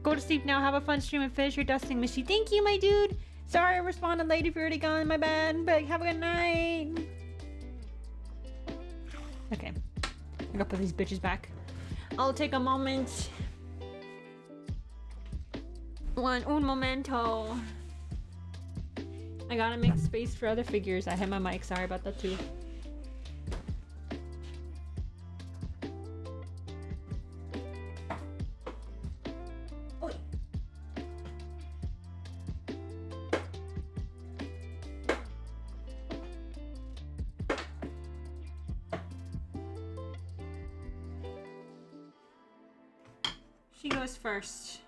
A: go to sleep now. Have a fun stream and finish your dusting, Missy. Thank you, my dude. Sorry I responded late if you're already gone. My bad. But have a good night. Okay. I gotta put these bitches back. I'll take a moment. Un momento. I gotta make space for other figures. I hit my mic. Sorry about that too. She goes first.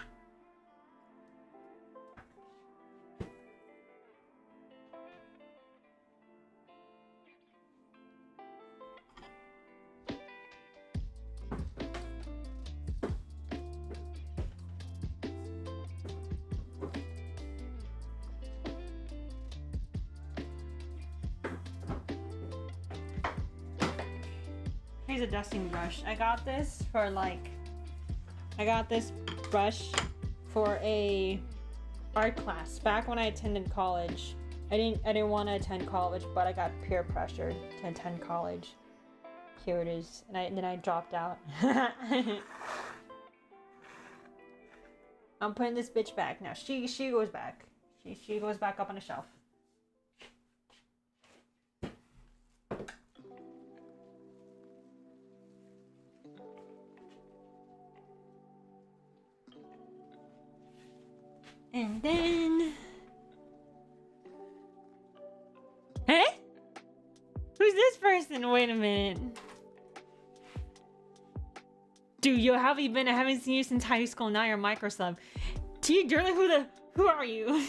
A: Here's a dusting brush. I got this brush for a art class back when I attended college. I didn't want to attend college, but I got peer pressured to attend college. Here it is, and then I dropped out. I'm putting this bitch back now. She goes back. She goes back up on the shelf. And then... Hey? Who's this person? Wait a minute. Dude, yo, how have you been? I haven't seen you since high school. Now you're Microsoft. T. Durley, who are you?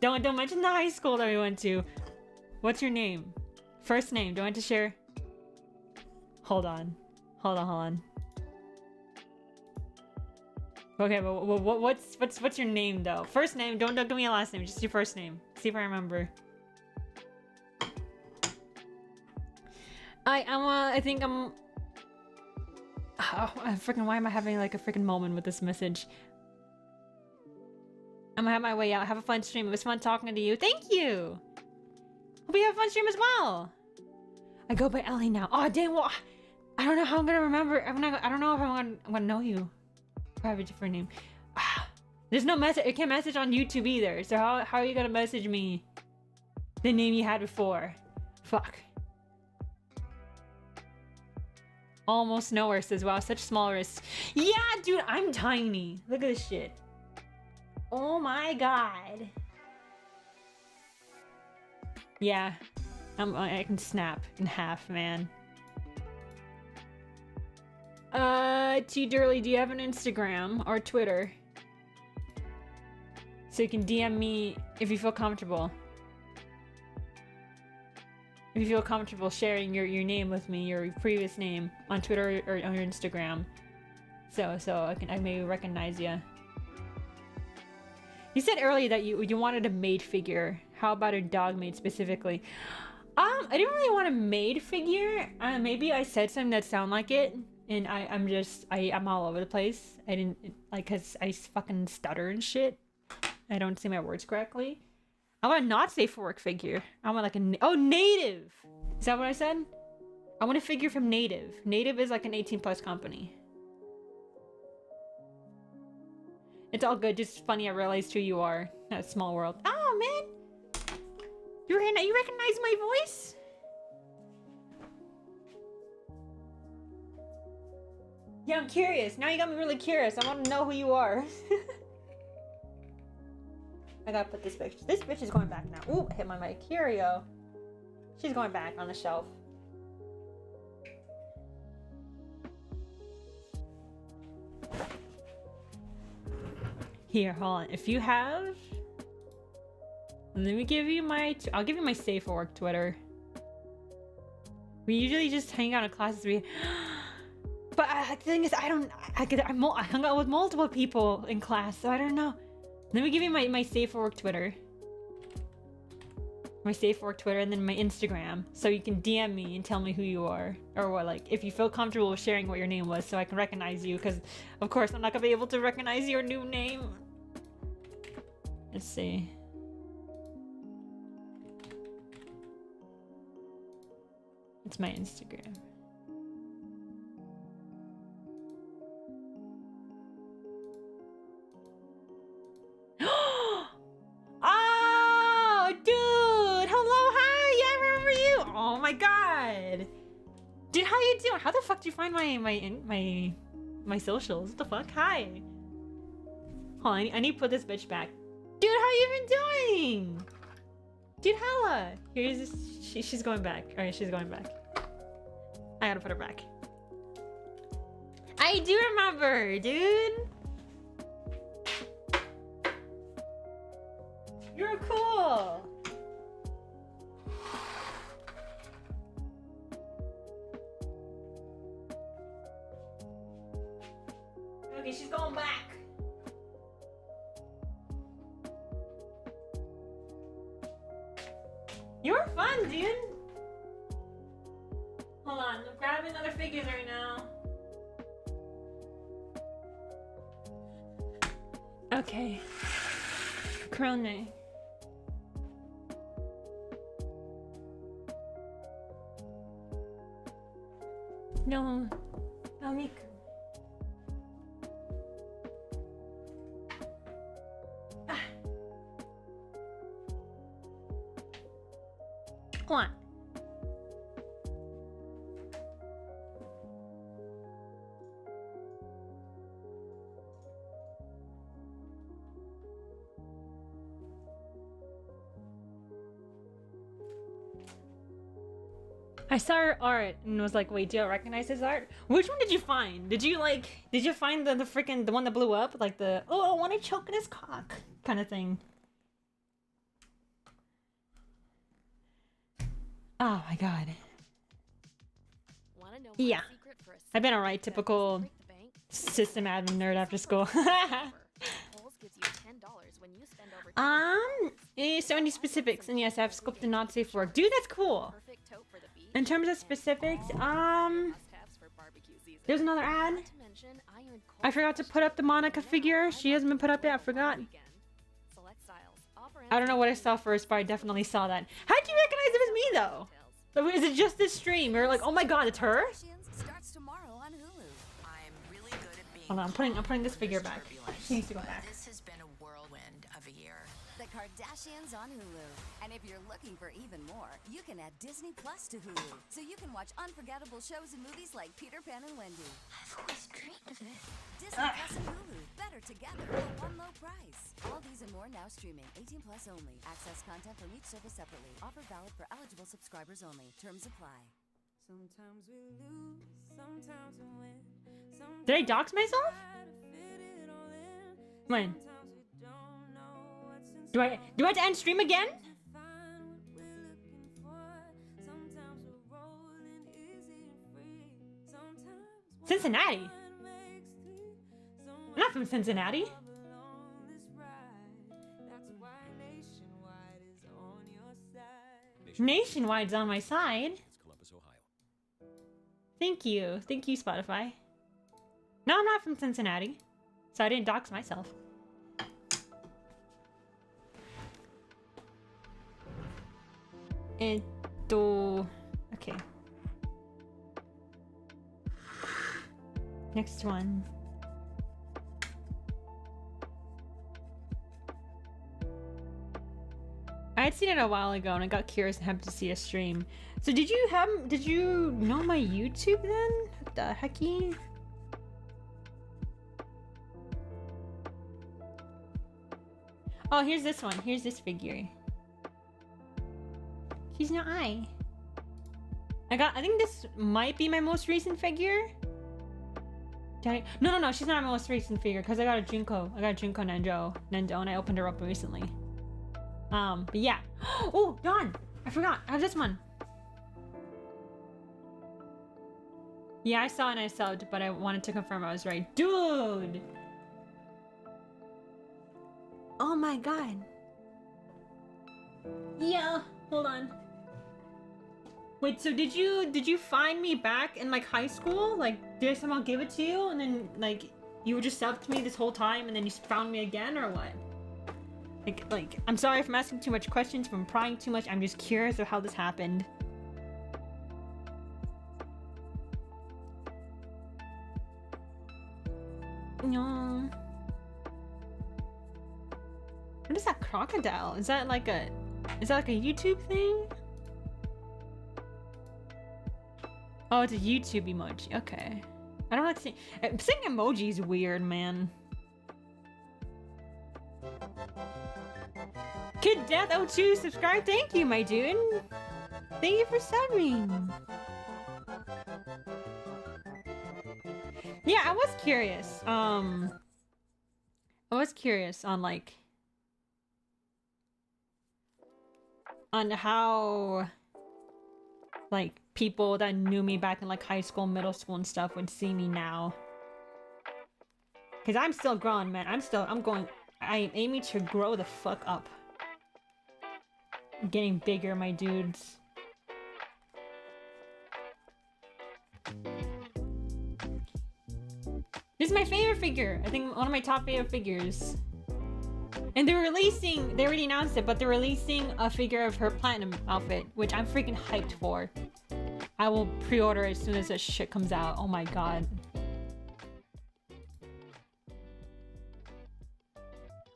A: Don't mention the high school that we went to. What's your name? First name. Do I want to share? Hold on. Okay, but what's your name though? First name. Don't give me a last name. Just your first name. See if I remember. I think I'm. Oh, freaking! Why am I having like a freaking moment with this message? I'm gonna have my way out. Have a fun stream. It was fun talking to you. Thank you. Hope you have a fun stream as well. I go by Ellie now. Oh dang! Well, I don't know how I'm gonna remember. I don't know if I'm gonna know you. I have a different name. There's no message. I can't message on YouTube either. So how are you gonna message me the name you had before? Fuck. Almost nowhere says, wow, such small wrists. Yeah, dude, I'm tiny. Look at this shit. Oh my god. Yeah, I can snap in half, man. T. Durley, do you have an Instagram or Twitter? So you can DM me if you feel comfortable. If you feel comfortable sharing your name with me, your previous name on Twitter or on your Instagram, so I maybe recognize you. You said earlier that you wanted a maid figure. How about a dog maid specifically? I didn't really want a maid figure. Maybe I said something that sounded like it, and I'm all over the place. I didn't like cause I fucking stutter and shit. I don't say my words correctly. I want a not safe for work figure. I want like a Native. Is that what I said? I want a figure from Native. Native is like an 18+ company. It's all good. Just funny. I realized who you are. A small world. Oh man, you recognize my voice? Yeah, I'm curious. Now you got me really curious. I want to know who you are. I gotta put this bitch. This bitch is going back now. Ooh, I hit my mic. Here we go. She's going back on the shelf. Here, hold on. If you have, let me give you my. I'll give you my safe for work Twitter. We usually just hang out in classes. But the thing is, I hung out with multiple people in class, so I don't know. Let me give you my safe for work Twitter. My safe for work Twitter, and then my Instagram, so you can DM me and tell me who you are, or what, like, if you feel comfortable with sharing what your name was, so I can recognize you. Because, of course, I'm not gonna be able to recognize your new name. Let's see. It's my Instagram. Oh, dude! Hello, hi! Yeah, I remember you! Oh my god! Dude, how you doing? How the fuck do you find my socials? What the fuck? Hi! Hold on, I need to put this bitch back. Dude, how you been doing? Dude, hella! Here's this. She's going back. Alright, she's going back. I gotta put her back. I do remember, dude. You're cool. Okay, she's going back. You're fun, dude. Hold on, I'm grabbing other figures right now. Okay. Krone. No. Miku. Come on. I saw her art and was like, wait, do I recognize his art? Which one did you find? Did you find the freaking, the one that blew up? Like the, oh, I want to choke in his cock kind of thing. Oh my god.
C: Wanna know my
A: Yeah.
C: secret for a
A: I've been
C: secret
A: alright,
C: that
A: typical
C: doesn't break the bank?
A: system admin nerd after school.
C: Kohl's gives you $10 when you spend over
A: So any specifics? And yes, I have scoped and not safe for work. Dude, that's cool.
C: perfect tote for the beach.
A: In terms of specifics,
C: Must-haves for barbecue season.
A: there's another ad.
C: Not to mention, iron
A: I forgot to put up the Monica figure. She hasn't been put up yet. I forgot.
C: Select styles, offer
A: I don't know what I saw first, but I definitely saw that. How'd you recognize it was me, though? Like, is it just this stream? You're like, oh my god, it's her?
D: Starts tomorrow on Hulu.
E: I'm really good at being.
A: Hold on, I'm putting this figure back. She needs to go back.
E: This has been a whirlwind of a year.
D: The Kardashians on Hulu. And if you're looking for even more, you can add Disney Plus to Hulu. So you can watch unforgettable shows and movies like Peter Pan and Wendy.
E: I've always dreamed of it.
D: Disney Plus and Hulu. Better together for one low price. All these and more now streaming. 18 plus only. Access content from each service separately. Offer valid for eligible subscribers only. Terms apply.
F: Sometimes we lose, sometimes we win.
A: Did I dox myself? When? Do I have to end stream again? Cincinnati? I'm not from Cincinnati. Nationwide's on my side.
G: Columbus, Ohio.
A: Thank you. Thank you, Spotify. No, I'm not from Cincinnati. So I didn't dox myself. Okay. Next one. I had seen it a while ago and I got curious and happened to see a stream. So did you know my YouTube then? What the hecky? Oh, here's this one. Here's this figure. She's not I think this might be my most recent figure. No, she's not my most recent figure because I got a Junko Nendo and I opened her up recently. But yeah. Oh, Dawn! I forgot. I have this one. Yeah, I saw and I subbed, but I wanted to confirm I was right. Dude! Oh my god. Yeah, hold on. Wait, so did you find me back in like high school? Like, did I somehow give it to you and then like you were just subbed to me this whole time and then you found me again or what? Like, I'm sorry if I'm asking too much questions, if I'm prying too much. I'm just curious of how this happened. No. What is that crocodile? Is that like a YouTube thing? Oh, it's a YouTube emoji. Okay. I don't like saying emoji is weird, man. Kid Death 02 subscribe. Thank you, my dude. Thank you for subbing. Yeah, I was curious. I was curious on like on how like people that knew me back in like high school, middle school and stuff would see me now. Cause I'm still growing, man. I'm aiming to grow the fuck up. I'm getting bigger, my dudes. This is my favorite figure. I think one of my top favorite figures. And they already announced it, but they're releasing a figure of her platinum outfit, which I'm freaking hyped for. I will pre-order as soon as that shit comes out. Oh my god.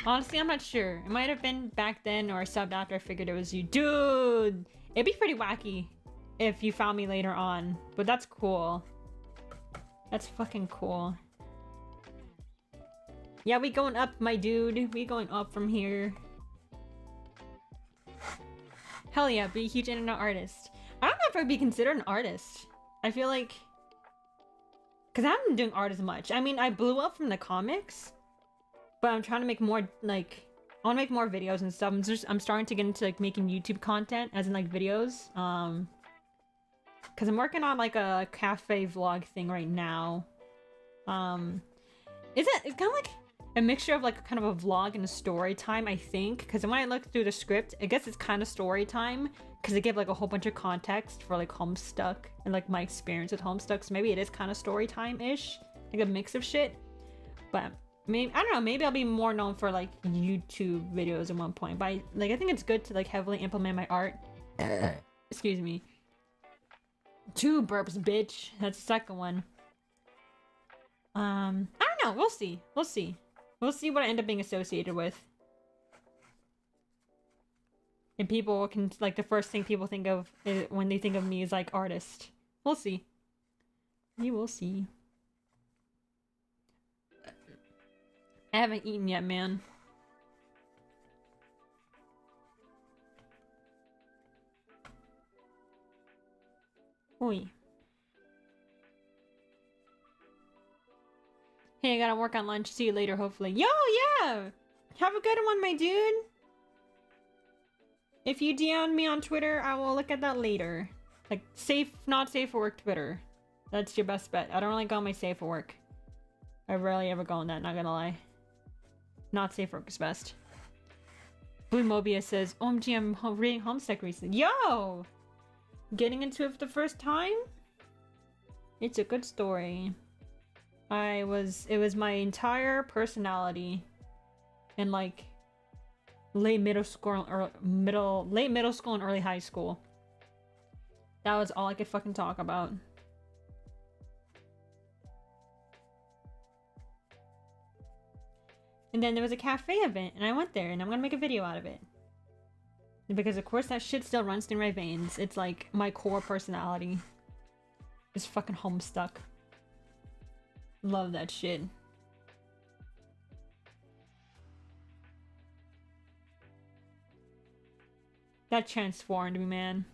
A: Honestly, I'm not sure. It might have been back then or subbed after I figured it was you. Dude! It'd be pretty wacky if you found me later on. But that's cool. That's fucking cool. Yeah, we going up, my dude. We going up from here. Hell yeah, be a huge internet artist. I don't know if I'd be considered an artist. I feel like... Because I haven't been doing art as much. I mean, I blew up from the comics. But I'm trying to make more, like... I want to make more videos and stuff. I'm starting to get into, like, making YouTube content. As in, like, videos. Because I'm working on, like, a cafe vlog thing right now. It's kind of like... a mixture of like kind of a vlog and a story time, I think, because when I look through the script, I guess it's kind of story time because they give like a whole bunch of context for like Homestuck and like my experience with Homestuck, so maybe it is kind of story time-ish, like a mix of shit. But maybe, I don't know, maybe I'll be more known for like YouTube videos at one point, but I think it's good to like heavily implement my art. Excuse me. 2 burps, bitch. That's the second one. I don't know, we'll see. We'll see what I end up being associated with. And people can, like, the first thing people think of when they think of me is, like, artist. We'll see. We will see. I haven't eaten yet, man. Oi. Hey, I gotta work on lunch. See you later, hopefully. Yo, yeah! Have a good one, my dude! If you DM me on Twitter, I will look at that later. Like, safe, not safe for work Twitter. That's your best bet. I don't really go on my safe for work. I rarely ever go on that, not gonna lie. Not safe for work is best. Blue Mobius says, OMG, I'm reading Homestuck recently. Yo! Getting into it for the first time? It's a good story. It was my entire personality in like late middle school and early high school. That was all I could fucking talk about. And then there was a cafe event and I went there and I'm gonna make a video out of it. Because of course that shit still runs through my veins. It's like my core personality. It's fucking Homestuck. Love that shit. That transformed me, man.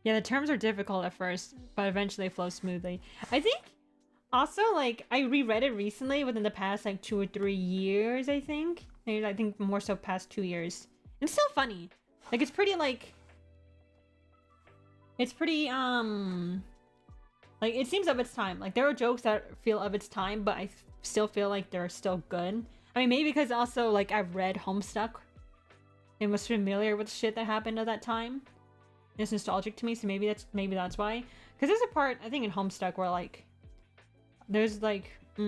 A: Yeah, the terms are difficult at first, but eventually flow smoothly. I think also, like, I reread it recently within the past, like, 2 or 3 years, I think. Maybe, I think more so past 2 years. It's still funny. Like, it's pretty, like... It's pretty, like, it seems of its time. Like, there are jokes that feel of its time, but I still feel like they're still good. I mean, maybe because also, like, I've read Homestuck and was familiar with shit that happened at that time. It's nostalgic to me, so maybe that's why. Because there's a part, I think, in Homestuck where, like, there's, like, I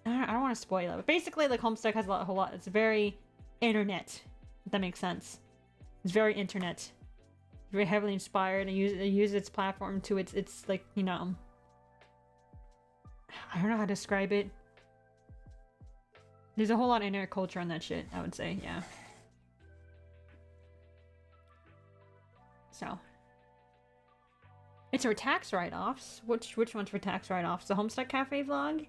A: don't want to spoil it, but basically, like, Homestuck has a whole lot. It's very internet, if that makes sense. It's very internet. Very heavily inspired and use its platform to its like, you know, I don't know how to describe it. There's a whole lot of internet culture on that shit, I would say, yeah. So it's for tax write-offs. Which one's for tax write-offs? The Homestuck Cafe vlog?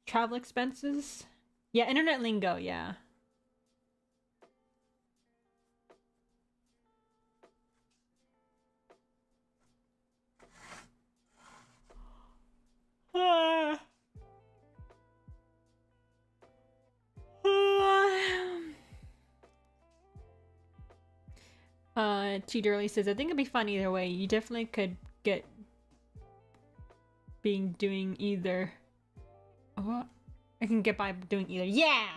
A: Travel expenses? Yeah, internet lingo, yeah. Cheater Early says, I think it'd be fun either way. You definitely could get doing either. What? I can get by doing either. Yeah!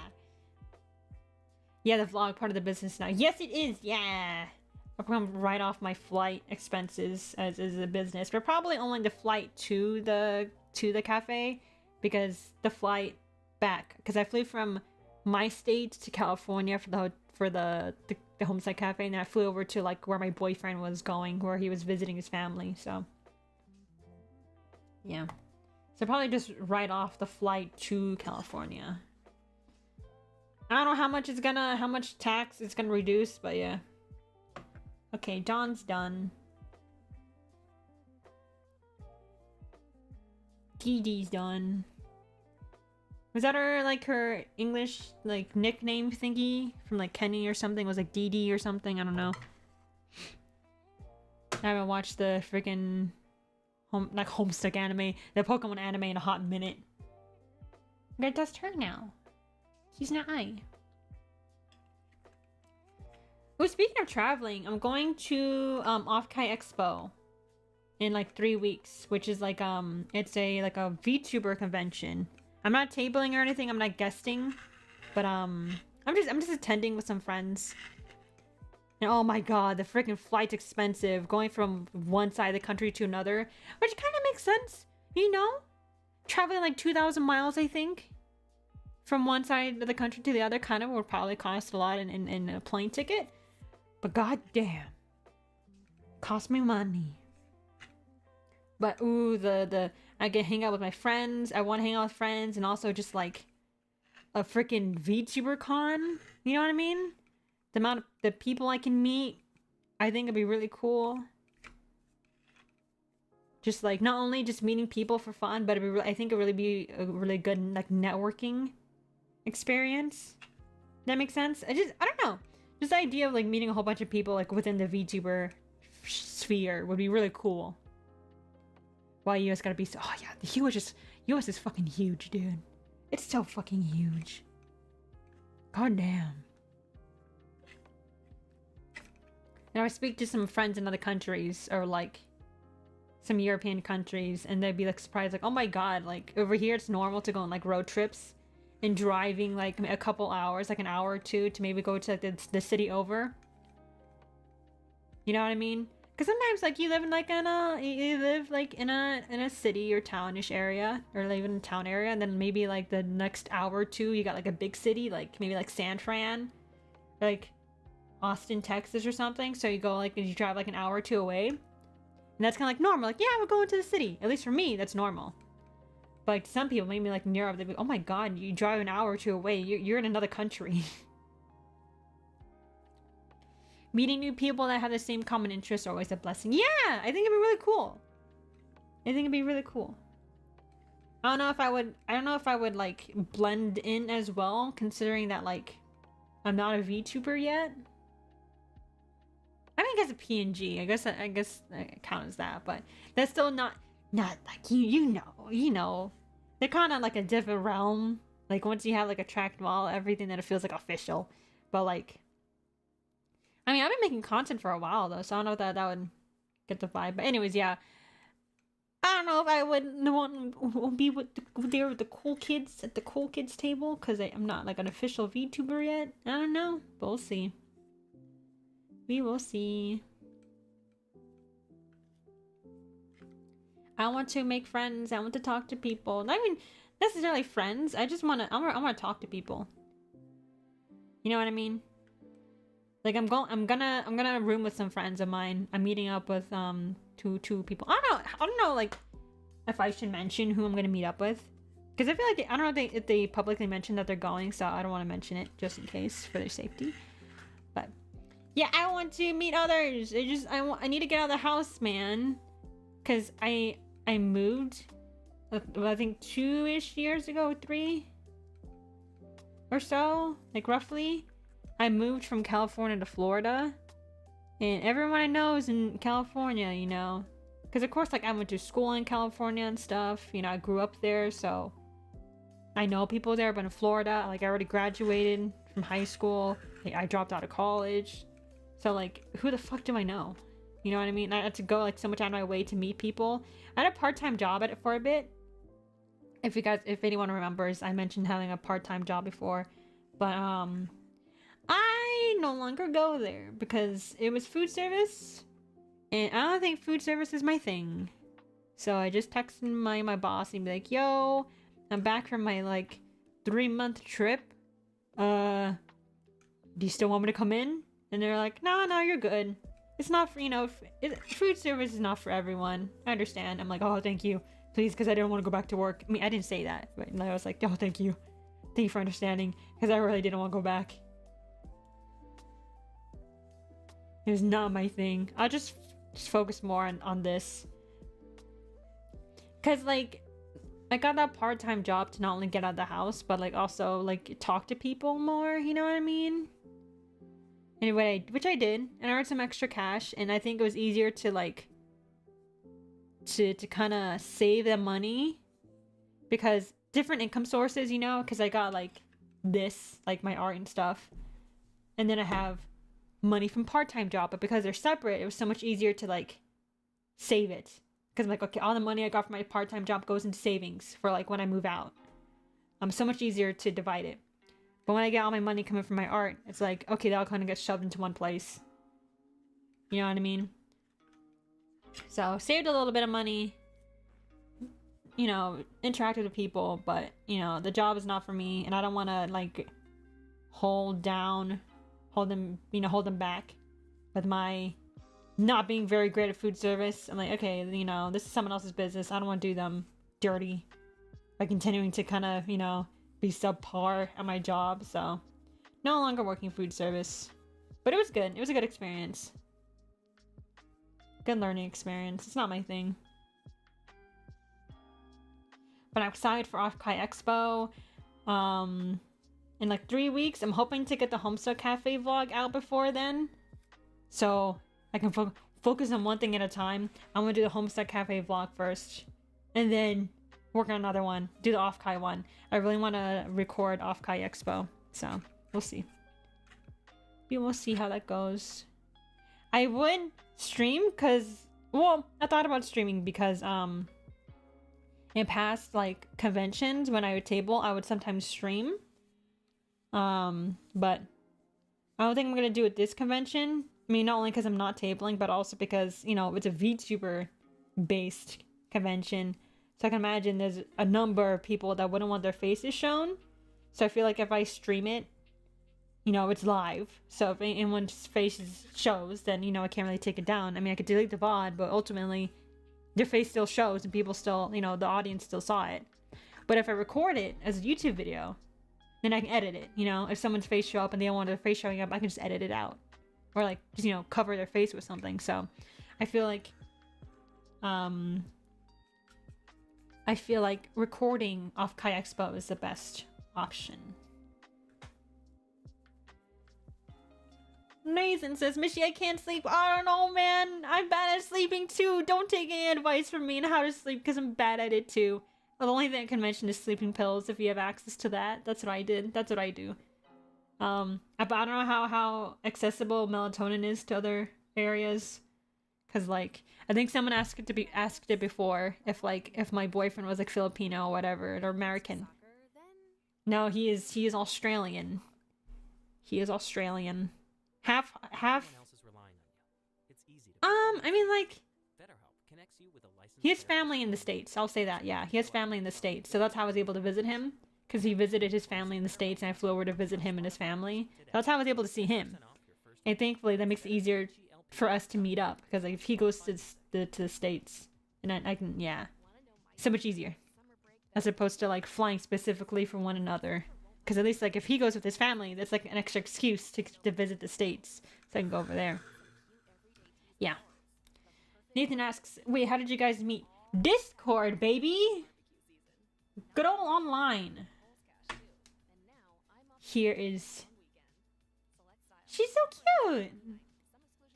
A: Yeah, the vlog part of the business now. Yes, it is. Yeah. I'll probably write off my flight expenses as a business, but probably only the flight to the cafe, because the flight back, because I flew from my state to California for the Homestead Cafe, and then I flew over to like where my boyfriend was going, where he was visiting his family. So yeah, so probably just write off the flight to California. I don't know how much tax it's gonna reduce, but yeah. Okay, Dawn's done. Dee Dee's done. Was that her English like nickname thingy from like Kenny or something? It was like Dee Dee or something. I don't know. I haven't watched the freaking Homestuck anime, the Pokemon anime in a hot minute. But that's her now. She's not I. Oh, speaking of traveling, I'm going to Off-Kai Expo in like 3 weeks, which is like it's a VTuber convention. I'm not tabling or anything, I'm not guesting, but I'm just attending with some friends. And oh my god, the freaking flight's expensive, going from one side of the country to another, which kind of makes sense, you know? Traveling like 2,000 miles, I think, from one side of the country to the other kind of would probably cost a lot in a plane ticket. But god damn, cost me money. But ooh, I can hang out with my friends. I want to hang out with friends, and also just like a freaking VTuber con. You know what I mean? The amount of the people I can meet, I think it'd be really cool. Just like not only just meeting people for fun, but I think it'd really be a really good like networking experience. That makes sense? I don't know. Just the idea of like meeting a whole bunch of people like within the VTuber sphere would be really cool. Why US gotta be so... Oh yeah, the US is fucking huge, dude. It's so fucking huge. God damn. Now I speak to some friends in other countries, or like some European countries, and they'd be like surprised, like, oh my god, like over here it's normal to go on like road trips and driving like a couple hours, like an hour or two, to maybe go to like the city over. You know what I mean? Because sometimes like you live in a city or townish area, or live in a town area, and then maybe like the next hour or two you got like a big city, like maybe like San Fran, like Austin, Texas or something. So you go like, you drive like an hour or two away, and that's kind of like normal. Like, yeah, we're going to the city. At least for me, that's normal. But like, some people, maybe like in Europe, they'd be, oh my god, you drive an hour or two away, you're in another country. Meeting new people that have the same common interests are always a blessing. Yeah, I think it'd be really cool. I think it'd be really cool. I don't know if I would like blend in as well, considering that like I'm not a VTuber yet. I mean, I guess a PNG. I guess that counts as that, but that's still not like you know. They're kind of like a different realm. Like once you have like attract all everything, then it feels like official. But like, I mean, I've been making content for a while though, so I don't know if that would get the vibe. But anyways, yeah. I don't know if I would be there with the cool kids at the cool kids table, because I'm not like an official VTuber yet. I don't know, but we'll see. We will see. I want to make friends. I want to talk to people. Not even necessarily friends. I just want to. I want to talk to people. You know what I mean? Like I'm gonna room with some friends of mine. I'm meeting up with two people. I don't know like if I should mention who I'm gonna meet up with, because I feel like I don't know if they publicly mentioned that they're going, so I don't want to mention it just in case for their safety. But yeah, I want to meet others. I need to get out of the house, man, because I moved I think 2-ish years ago, 3 or so, like roughly. I moved from California to Florida, and everyone I know is in California, you know, because of course like I went to school in California and stuff, you know, I grew up there, so I know people there. But in Florida, like I already graduated from high school, like, I dropped out of college, So like, who the fuck do I know? You know what I mean? I had to go like so much out of my way to meet people. I had a part-time job at it for a bit. If anyone remembers, I mentioned having a part-time job before, but I no longer go there because it was food service, and I don't think food service is my thing. So I just texted my boss and be like, "Yo, I'm back from my like 3-month trip. Do you still want me to come in?" And they're like, "No, you're good. It's not for, food service is not for everyone. I understand." I'm like, "Oh, thank you. Please," because I didn't want to go back to work. I mean, I didn't say that, but I was like, "Oh, thank you. Thank you for understanding," because I really didn't want to go back. It was not my thing. I'll just focus more on this. Because, like, I got that part-time job to not only get out of the house, but, like, also, like, talk to people more, you know what I mean? Anyway, which I did, and I earned some extra cash, and I think it was easier to, like, to kind of save the money, because different income sources, you know, because I got, like, this, like, my art and stuff, and then I have money from part-time job, but because they're separate, it was so much easier to, like, save it. Because I'm like, okay, all the money I got from my part-time job goes into savings for, like, when I move out. So much easier to divide it. But when I get all my money coming from my art, it's like, okay, that all kind of gets shoved into one place. You know what I mean? So, saved a little bit of money. You know, interacted with people, but, you know, the job is not for me, and I don't want to, like, hold them back with my not being very great at food service. I'm like, okay, you know, this is someone else's business. I don't want to do them dirty by continuing to kind of, you know, be subpar at my job. So no longer working food service, but it was good. It was a good experience. Good learning experience. It's not my thing. But I'm excited for Off-Kai Expo. In like 3 weeks, I'm hoping to get the Homestuck Cafe vlog out before then. So I can focus on one thing at a time. I'm gonna do the Homestuck Cafe vlog first, and then work on another one. Do the Off-Kai one. I really want to record Off-Kai Expo, so we'll see. We will see how that goes. I would stream because, well, I thought about streaming because in past like conventions when I would table, I would sometimes stream. But I don't think I'm gonna do it this convention. I mean, not only because I'm not tabling, but also because, you know, it's a VTuber based convention. So I can imagine there's a number of people that wouldn't want their faces shown. So I feel like if I stream it, you know, it's live. So if anyone's face shows, then, you know, I can't really take it down. I mean, I could delete the VOD, but ultimately their face still shows and people still, you know, the audience still saw it. But if I record it as a YouTube video, then I can edit it, you know? If someone's face show up and they don't want their face showing up, I can just edit it out. Or like, just, you know, cover their face with something. So I feel like recording Off-Kai Expo is the best option. Nathan says, "Mishy, I can't sleep." I don't know, man. I'm bad at sleeping too. Don't take any advice from me on how to sleep because I'm bad at it too. Well, the only thing I can mention is sleeping pills if you have access to that. That's what I did. That's what I do. But I don't know how accessible melatonin is to other areas. Cause like, I think someone asked it before if my boyfriend was like Filipino or whatever, or American. No, he is Australian. He is Australian. Half. I mean, like, he has family in the States. I'll say that. Yeah, he has family in the States, so that's how I was able to visit him. Because he visited his family in the States, and I flew over to visit him and his family. That's how I was able to see him. And thankfully, that makes it easier for us to meet up. Because like, if he goes to the States, and I can, yeah, so much easier, as opposed to like flying specifically for one another. Because at least like if he goes with his family, that's like an extra excuse to visit the States, so I can go over there. Yeah. Nathan asks, "Wait, how did you guys meet?" Discord, baby. Good old online. Here is. She's so cute.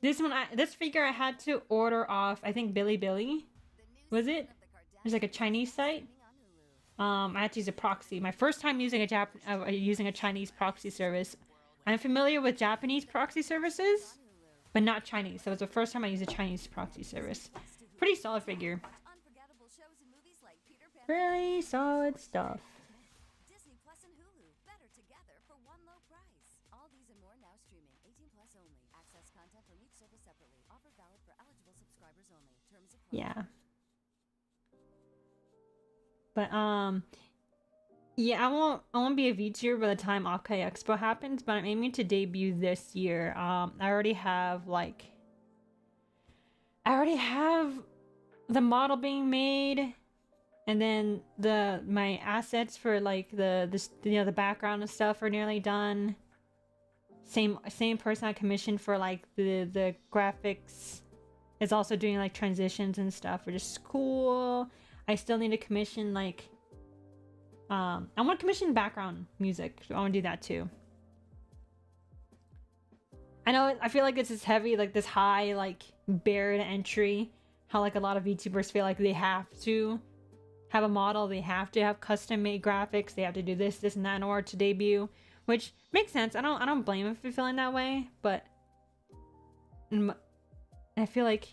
A: This figure I had to order off, I think Bilibili. Was it? There's like a Chinese site. I had to use a proxy. My first time using a Chinese proxy service. I'm familiar with Japanese proxy services, but not Chinese. So it was the first time I used a Chinese proxy service. Pretty solid figure.
D: Unforgettable shows and movies like Peter Pan.
A: Really solid stuff.
D: Disney Plus and Hulu, better together for one low price. All these and more now streaming, 18 plus only. Access content from each service separately. Offer valid for eligible subscribers only. Terms apply.
A: Yeah. But yeah, I won't be a VTuber by the time Okai Expo happens, but I'm aiming to debut this year. I already have the model being made, and then my assets for like the background and stuff are nearly done. Same person I commissioned for like the graphics is also doing like transitions and stuff, which is cool. I still need to commission like I want to commission background music. So I want to do that too. I feel like it's this heavy, like this high, like barrier to entry. How like a lot of VTubers feel like they have to have a model, they have to have custom made graphics, they have to do this, and that in order to debut, which makes sense. I don't blame them for feeling that way, but I feel like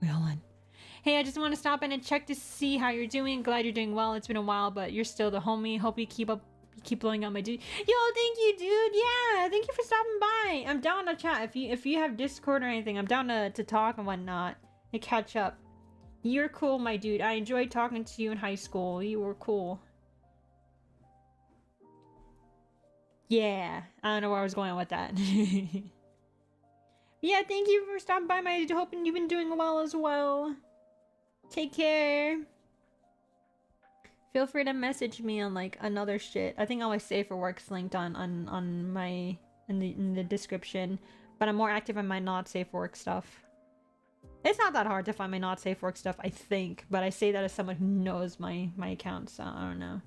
A: we all in. Hey, I just want to stop in and check to see how you're doing. Glad you're doing well. It's been a while, but you're still the homie. Hope you keep blowing up my dude. Yo, thank you, dude. Yeah, thank you for stopping by. I'm down to chat. If you have Discord or anything, I'm down to talk and whatnot and catch up. You're cool, my dude. I enjoyed talking to you in high school. You were cool. Yeah, I don't know where I was going with that. Yeah, thank you for stopping by, my dude. Hoping you've been doing well as well. Take care. Feel free to message me on like another shit. I think all my Safe for Work's linked on my in the description, but I'm more active on my not safe for work stuff. It's not that hard to find my not safe for work stuff, I think, but I say that as someone who knows my account, so I don't know.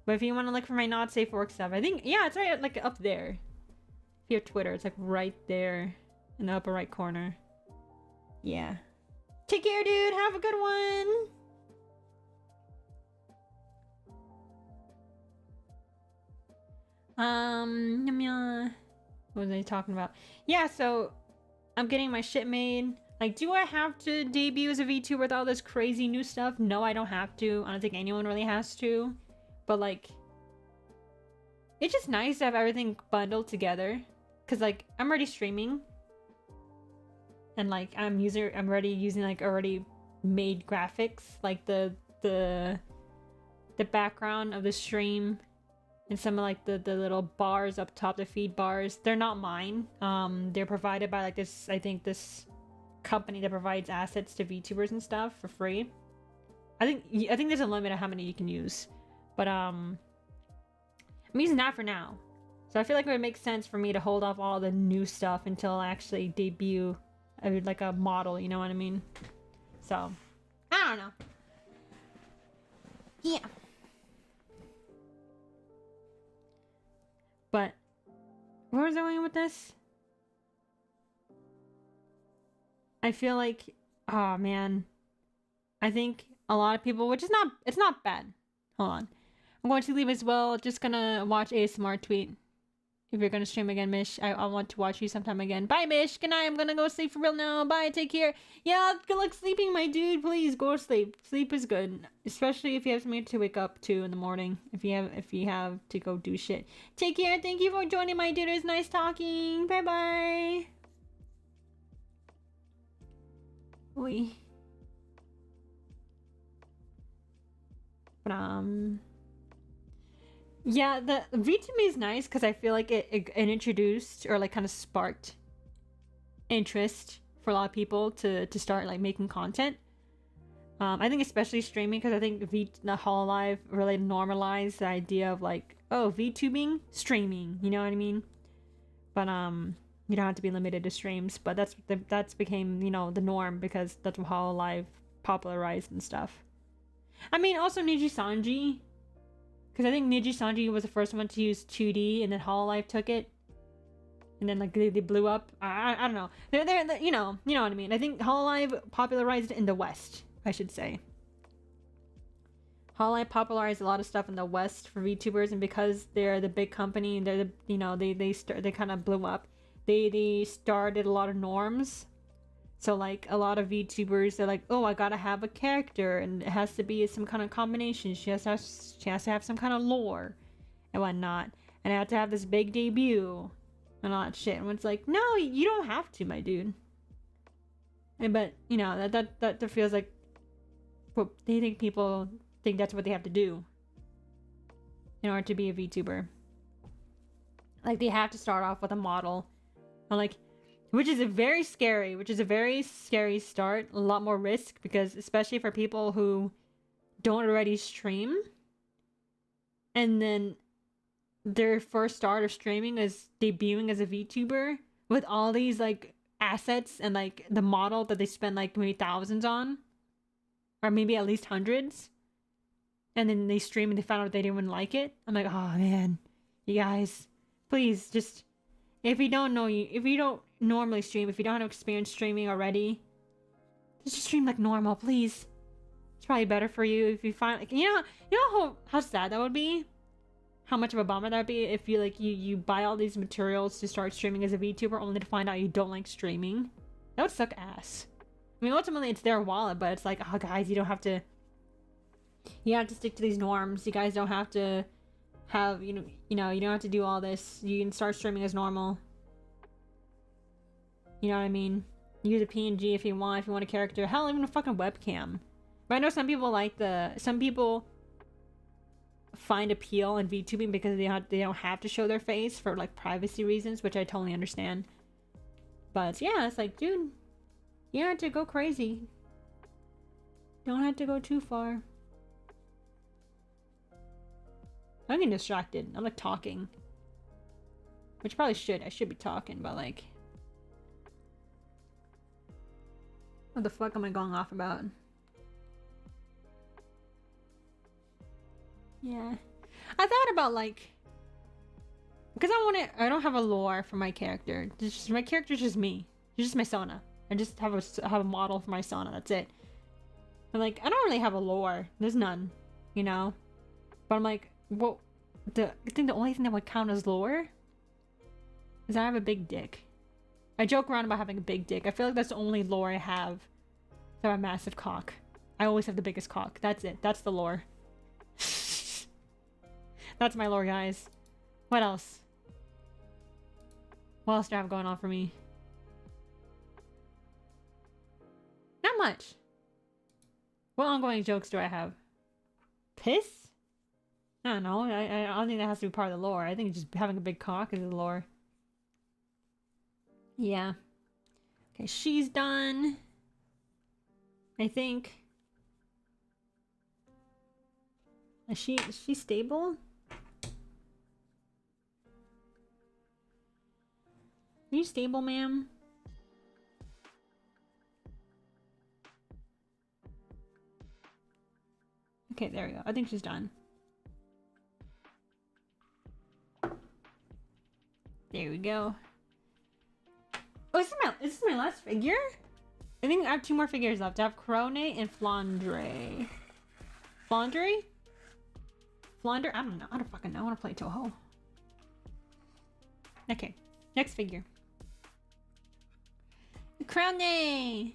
A: But if you want to look for my not safe for work stuff, I think it's right like up there. If you have Twitter, it's like right there in the upper right corner. Yeah. Take care, dude. Have a good one. What was I talking about? Yeah, so I'm getting my shit made. Like, do I have to debut as a VTuber with all this crazy new stuff? No, I don't have to. I don't think anyone really has to. But like, it's just nice to have everything bundled together. Cause like, I'm already streaming. And like I'm already using like already made graphics, like the background of the stream and some of like the little bars up top, the feed bars. They're not mine. They're provided by like this, I think this company that provides assets to VTubers and stuff for free. I think there's a limit of how many you can use, but I'm using that for now. So I feel like it would make sense for me to hold off all the new stuff until I actually debut like a model, you know what I mean? So, I don't know. Yeah. But, where was I going with this? I feel like, oh man. I think a lot of people, which is it's not bad. Hold on. I'm going to leave as well. Just gonna watch ASMR tweet. If you're gonna stream again, Mish, I want to watch you sometime again. Bye, Mish. Good night. I'm gonna go sleep for real now. Bye. Take care. Yeah, good luck sleeping, my dude. Please go to sleep. Sleep is good, especially if you have something to wake up to in the morning. If you have to go do shit. Take care. Thank you for joining, my dude. It was nice talking. Bye bye. Oi. Yeah, the VTuber is nice because I feel like it introduced or like kind of sparked interest for a lot of people to start like making content. I think especially streaming because I think the Hololive really normalized the idea of like, oh, VTubing, streaming, you know what I mean? But you don't have to be limited to streams, but that's became, you know, the norm because that's what Hololive popularized and stuff. I mean, also Nijisanji. Because I think Nijisanji was the first one to use 2D, and then Hololive took it, and then like they blew up. I don't know. They're you know what I mean. I think Hololive popularized it in the West, I should say. Hololive popularized a lot of stuff in the West for VTubers, and because they're the big company, and they're the, you know, they kind of blew up. They started a lot of norms. So like a lot of VTubers, they're like, oh, I gotta have a character, and it has to be some kind of combination. She has to have some kind of lore and whatnot, and I have to have this big debut and all that shit. And it's like, no, you don't have to, my dude. And but you know that feels like what they think people think that's what they have to do in order to be a VTuber. Like they have to start off with a model, or like, which is a very scary start. A lot more risk, because especially for people who don't already stream, and then their first start of streaming is debuting as a VTuber with all these like assets and like the model that they spend like maybe thousands on, or maybe at least hundreds, and then they stream and they found out they didn't even like it. I'm like, oh man, you guys, please just, if you don't normally stream, if you don't have experience streaming already, just stream like normal, please. It's probably better for you if you find, like, you know how sad that would be, how much of a bummer that would be if you like you buy all these materials to start streaming as a VTuber only to find out you don't like streaming. That would suck ass. I mean, ultimately it's their wallet, but it's like, oh guys, you have to stick to these norms. You guys don't have to have, you don't have to do all this. You can start streaming as normal. You know what I mean? Use a PNG if you want a character. Hell, even a fucking webcam. But I know some people find appeal in VTubing because they don't have to show their face for like privacy reasons, which I totally understand. But yeah, it's like, dude, you don't have to go crazy. You don't have to go too far. I'm getting distracted. I'm like talking. Which probably I should be talking, but like, what the fuck am I going off about? Yeah. I thought about like, because I don't have a lore for my character. My character's just me. It's just my Sona. I just have a model for my Sona. That's it. And like, I don't really have a lore. There's none, you know? But I'm like, well, I think the only thing that would count as lore is I have a big dick. I joke around about having a big dick. I feel like that's the only lore I have. I have a massive cock. I always have the biggest cock. That's it. That's the lore. That's my lore, guys. What else? What else do I have going on for me? Not much. What ongoing jokes do I have? Piss? I don't know. I don't think that has to be part of the lore. I think just having a big cock is the lore. Yeah. Okay, she's done. I think. Is she stable? Are you stable, ma'am? Okay, there we go. I think she's done. There we go. Oh, is this my last figure? I think I have 2 more figures left. I have Crone and Flandre. Flandre? Flander? I don't know. I don't fucking know. I want to play Toho. Okay. Next figure. Crone!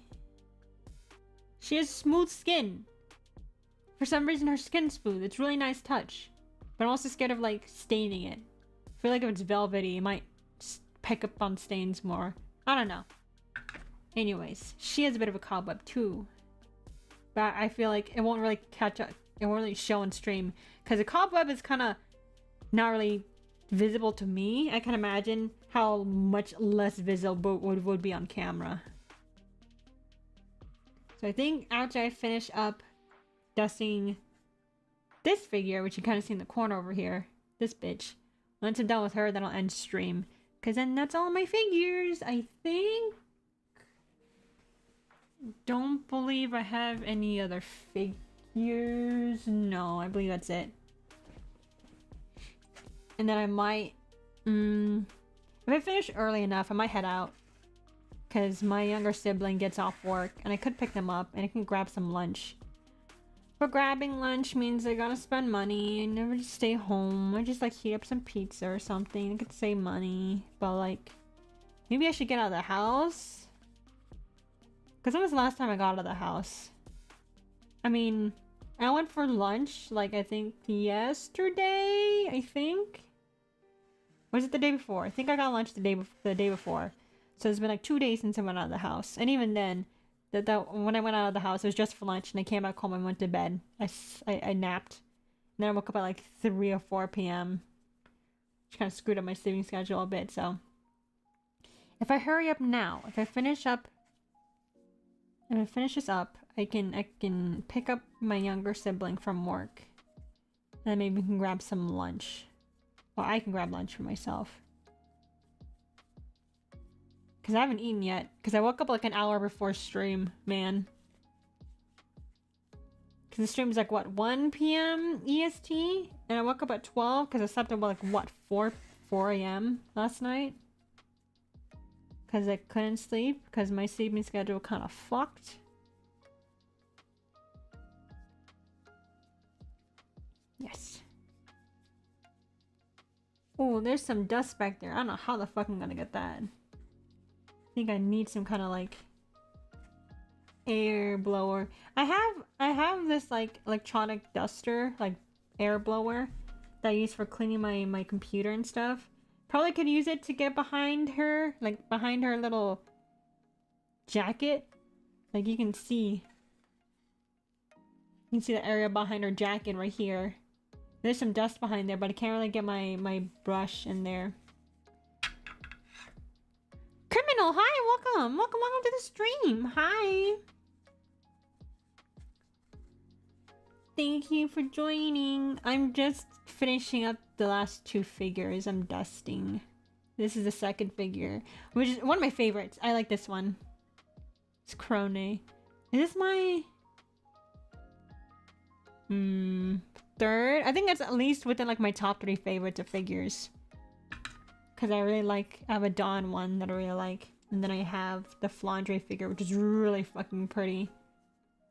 A: She has smooth skin. For some reason, her skin's smooth. It's really nice touch. But I'm also scared of, like, staining it. I feel like if it's velvety, it might pick up on stains more. I don't know. Anyways, she has a bit of a cobweb too. But I feel like it won't really catch up. It won't really show on stream. Because a cobweb is kind of not really visible to me. I can imagine how much less visible would be on camera. So I think after I finish up dusting this figure, which you kind of see in the corner over here, this bitch. Once I'm done with her, then I'll end stream. Because then that's all my figures, I think. Don't believe I have any other figures. No, I believe that's it. And then I might... if I finish early enough, I might head out. Because my younger sibling gets off work. And I could pick them up. And I can grab some lunch. But grabbing lunch means I gotta spend money. I never just stay home. I just like heat up some pizza or something. I could save money. But like, maybe I should get out of the house. Because when was the last time I got out of the house? I mean, I went for lunch like I think yesterday, I think. Or was it the day before? I think I got lunch the day before. So it's been like 2 days since I went out of the house. And even then, that when I went out of the house, it was just for lunch, and I came back home and went to bed. I napped, and then I woke up at like 3 or 4 p.m. Which kind of screwed up my sleeping schedule a bit. So if I hurry up now, if I finish this up, I can pick up my younger sibling from work, and then maybe we can grab some lunch. Well, I can grab lunch for myself. Because I haven't eaten yet. Because I woke up like an hour before stream, man. Because the stream is like, what, 1 p.m. EST? And I woke up at 12 because I slept at like, what, 4 a.m. last night? Because I couldn't sleep. Because my sleeping schedule kind of fucked. Yes. Oh, there's some dust back there. I don't know how the fuck I'm gonna get that. I think I need some kind of like air blower. I have this like electronic duster, like air blower that I use for cleaning my computer and stuff. Probably could use it to get behind her, like behind her little jacket. Like you can see the area behind her jacket right here. There's some dust behind there, but I can't really get my brush in there. Criminal, hi, welcome to the stream. Hi. Thank you for joining. I'm just finishing up the last 2 figures. I'm dusting. This is the second figure, which is one of my favorites. I like this one. It's Krone. Is this my third? I think that's at least within like my top 3 favorites of figures. Because I have a Dawn one that I really like. And then I have the Flandre figure, which is really fucking pretty.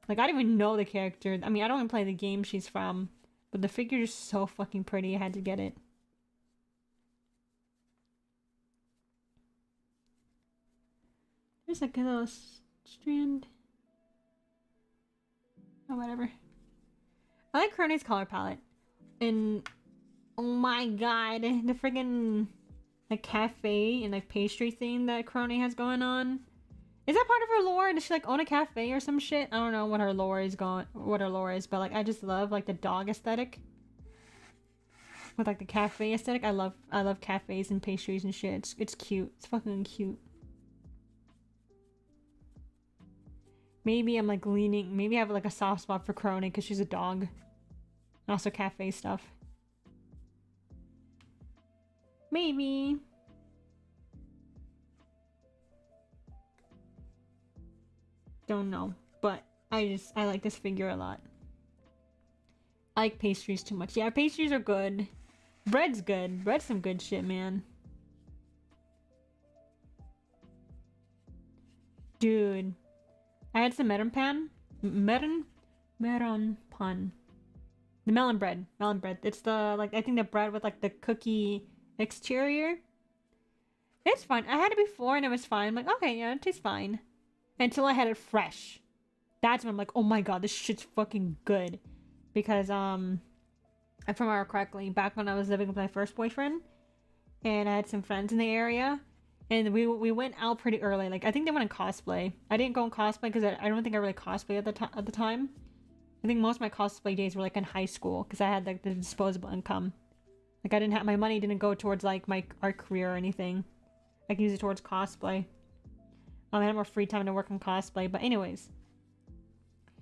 A: Like, I don't even know the character. I mean, I don't even play the game she's from. But the figure is so fucking pretty, I had to get it. There's like a little strand. Oh, whatever. I like Krone's color palette. And, oh my god, the friggin' like cafe and like pastry thing that Krone has going on. Is that part of her lore? Does she like own a cafe or some shit? I don't know what her lore is but like I just love like the dog aesthetic. With like the cafe aesthetic. I love cafes and pastries and shit. It's cute. It's fucking cute. Maybe I'm like leaning, maybe I have like a soft spot for Krone because she's a dog. And also cafe stuff. Maybe. Don't know. But I like this figure a lot. I like pastries too much. Yeah, pastries are good. Bread's good. Bread's some good shit, man. Dude. I had some meron pan. The melon bread. It's the, like, I think the bread with, like, the cookie exterior. It's fine. I had it before and it was fine. I'm like, okay, yeah, it tastes fine. Until I had it fresh. That's when I'm like, oh my god, this shit's fucking good. Because, if I remember correctly, back when I was living with my first boyfriend, and I had some friends in the area, and we went out pretty early. Like, I think they went in cosplay. I didn't go in cosplay because I don't think I really cosplayed at the time. I think most of my cosplay days were like in high school because I had like the disposable income. Like I didn't have, my money didn't go towards like my art career or anything. I can use it towards cosplay. I had more free time to work on cosplay. But anyways,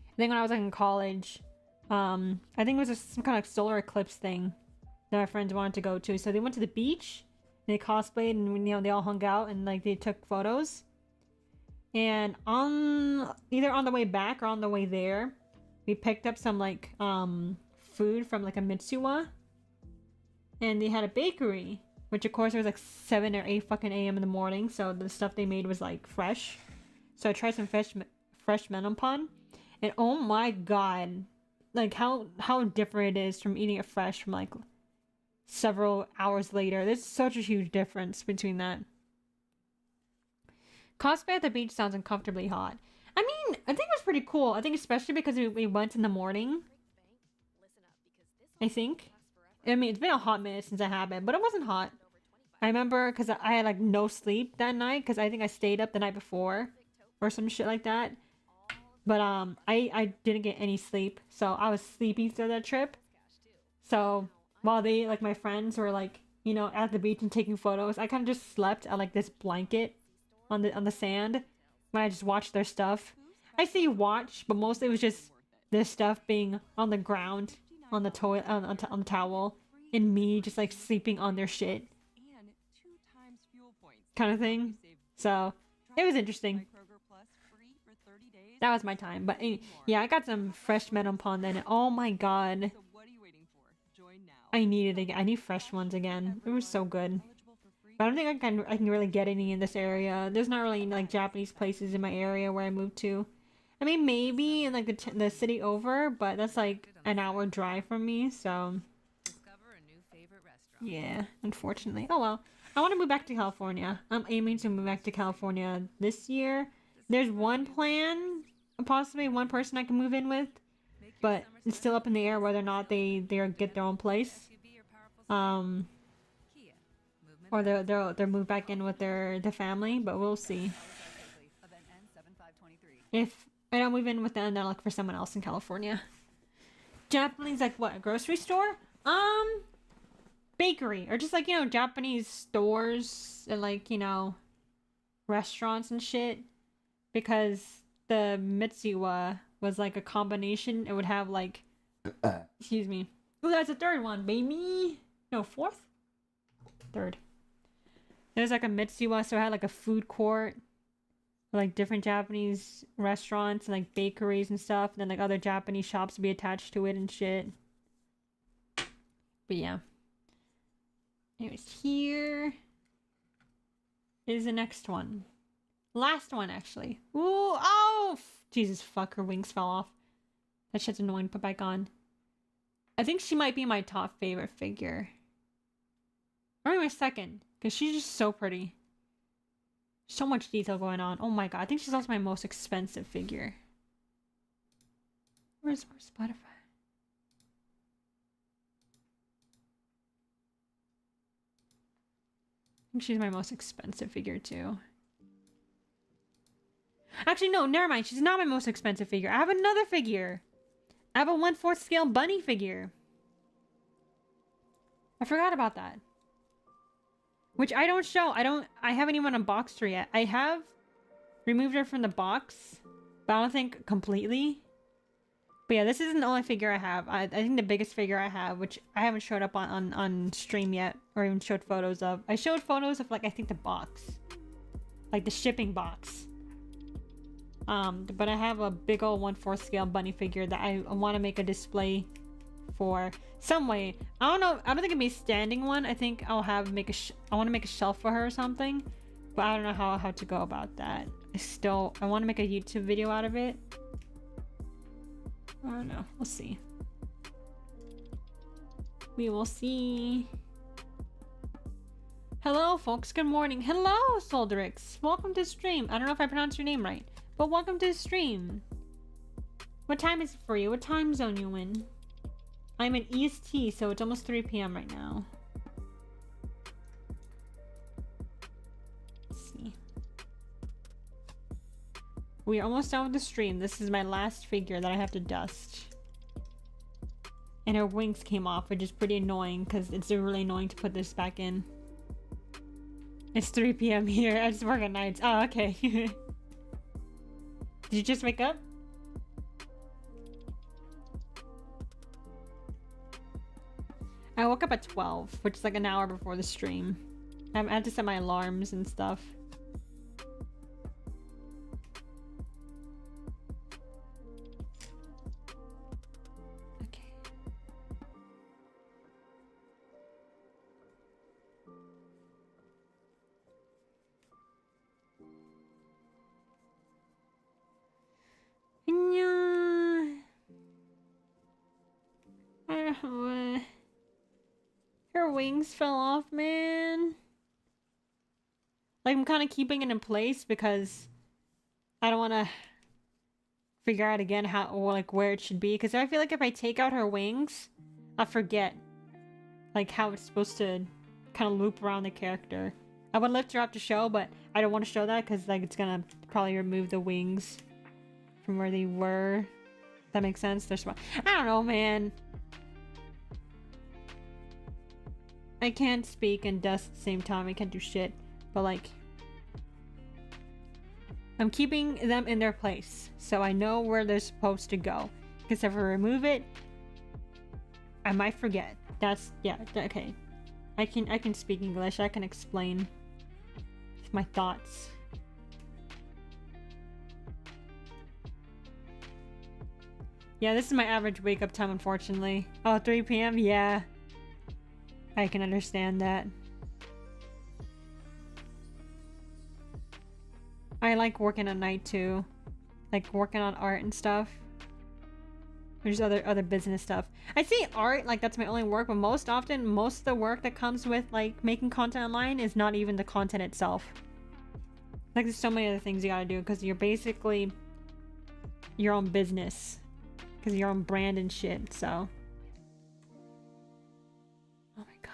A: I think when I was like in college, I think it was some kind of like solar eclipse thing that my friends wanted to go to. So they went to the beach, and they cosplayed, and they all hung out and like they took photos. And either on the way back or on the way there, we picked up some like food from like a Mitsuwa, and they had a bakery. Which of course it was like 7 or 8 fucking a.m. in the morning, so the stuff they made was like fresh. So I tried some fresh melon pan, and oh my god, like how different it is from eating it fresh from like several hours later. There's such a huge difference between that. Cosplay at the beach sounds uncomfortably hot. I mean, I think it was pretty cool. I think especially because we went in the morning. I think. I mean, it's been a hot minute since I have it, but it wasn't hot. I remember because I had like no sleep that night because I think I stayed up the night before or some shit like that. But I didn't get any sleep, so I was sleepy through that trip. So while they like my friends were like, you know, at the beach and taking photos, I kind of just slept on like this blanket on the sand when I just watched their stuff. I say watch, but mostly it was just their stuff being on the ground, on the toilet, on the towel, and me just like sleeping on their shit, kind of thing. So it was interesting. That was my time, but yeah, I got some fresh Metal Pond then. Oh my god, I need it again. I need fresh ones again. It was so good. But I don't think I can really get any in this area. There's not really like Japanese places in my area where I moved to. I mean, maybe in like the city over, but that's like an hour drive from me. So
B: Discover a new favorite restaurant.
A: yeah, unfortunately. Oh well. I want to move back to California. I'm aiming to move back to California this year. There's one plan, possibly one person I can move in with, but it's still up in the air whether or not they get their own place.
B: SUV or powerful Kia. Movement
A: Or they'll move back in with their family, but we'll see.
D: Event ends 7523.
A: If I don't move in with them, then I'll look for someone else in California. Japanese, like what? A grocery store? Bakery. Or just like, you know, Japanese stores and like, you know, restaurants and shit. Because the Mitsuwa was like a combination. It would have like, excuse me. Oh, that's a third one, baby. No, fourth? Third. There's like a Mitsuwa, so it had like a food court. Like different Japanese restaurants and like bakeries and stuff. And then like other Japanese shops would be attached to it and shit. But yeah. Anyways, here is the next one. Last one, actually. Ooh, oh! Jesus, fuck, her wings fell off. That shit's annoying. Put back on. I think she might be my top favorite figure. Or maybe my second. Because she's just so pretty. So much detail going on. Oh my god. I think she's also my most expensive figure. Where's Spotify? I think she's my most expensive figure too. Actually, no, never mind. She's not my most expensive figure. I have another figure. I have a 1/4 scale bunny figure. I forgot about that. Which I don't show. I haven't even unboxed her yet. I have removed her from the box, but I don't think completely. But yeah, this isn't the only figure I have. I think the biggest figure I have, which I haven't showed up on stream yet, or even showed photos of. I showed photos of like, I think the box. Like the shipping box. But I have a big old 1/4 scale bunny figure that I want to make a display for some way. I don't know. I don't think it'd be a standing one. I think I'll have I want to make a shelf for her or something, but I don't know how to go about that. I want to make a YouTube video out of it. I don't know. We'll see. We will see. Hello, folks. Good morning. Hello, Soldrix. Welcome to the stream. I don't know if I pronounced your name right, but welcome to the stream. What time is it for you? What time zone you in? I'm in EST, so it's almost 3 p.m. right now. Let's see. We are almost done with the stream. This is my last figure that I have to dust. And her wings came off, which is pretty annoying because it's really annoying to put this back in. It's 3 p.m. here. I just work at nights. Oh, okay. Did you just wake up? I woke up at 12, which is like an hour before the stream. I had to set my alarms and stuff. Okay. Her wings fell off, man. Like, I'm kind of keeping it in place because I don't want to figure out again how, or like, where it should be. Because I feel like if I take out her wings, I'll forget, like, how it's supposed to kind of loop around the character. I would lift her up to show, but I don't want to show that because, like, it's gonna probably remove the wings from where they were. That makes sense? They're small. I don't know, man. I can't speak and dust at the same time. I can't do shit. But, like, I'm keeping them in their place, so I know where they're supposed to go. Because if I remove it, I might forget. That's, yeah, okay. I can speak English. I can explain my thoughts. Yeah, this is my average wake up time, unfortunately. Oh, 3 p.m? Yeah. I can understand that. I like working at night too. Like working on art and stuff. There's other business stuff. I say art like that's my only work, but most of the work that comes with like making content online is not even the content itself. Like there's so many other things you gotta do because you're basically your own business. Because your own brand and shit, so. Oh my god.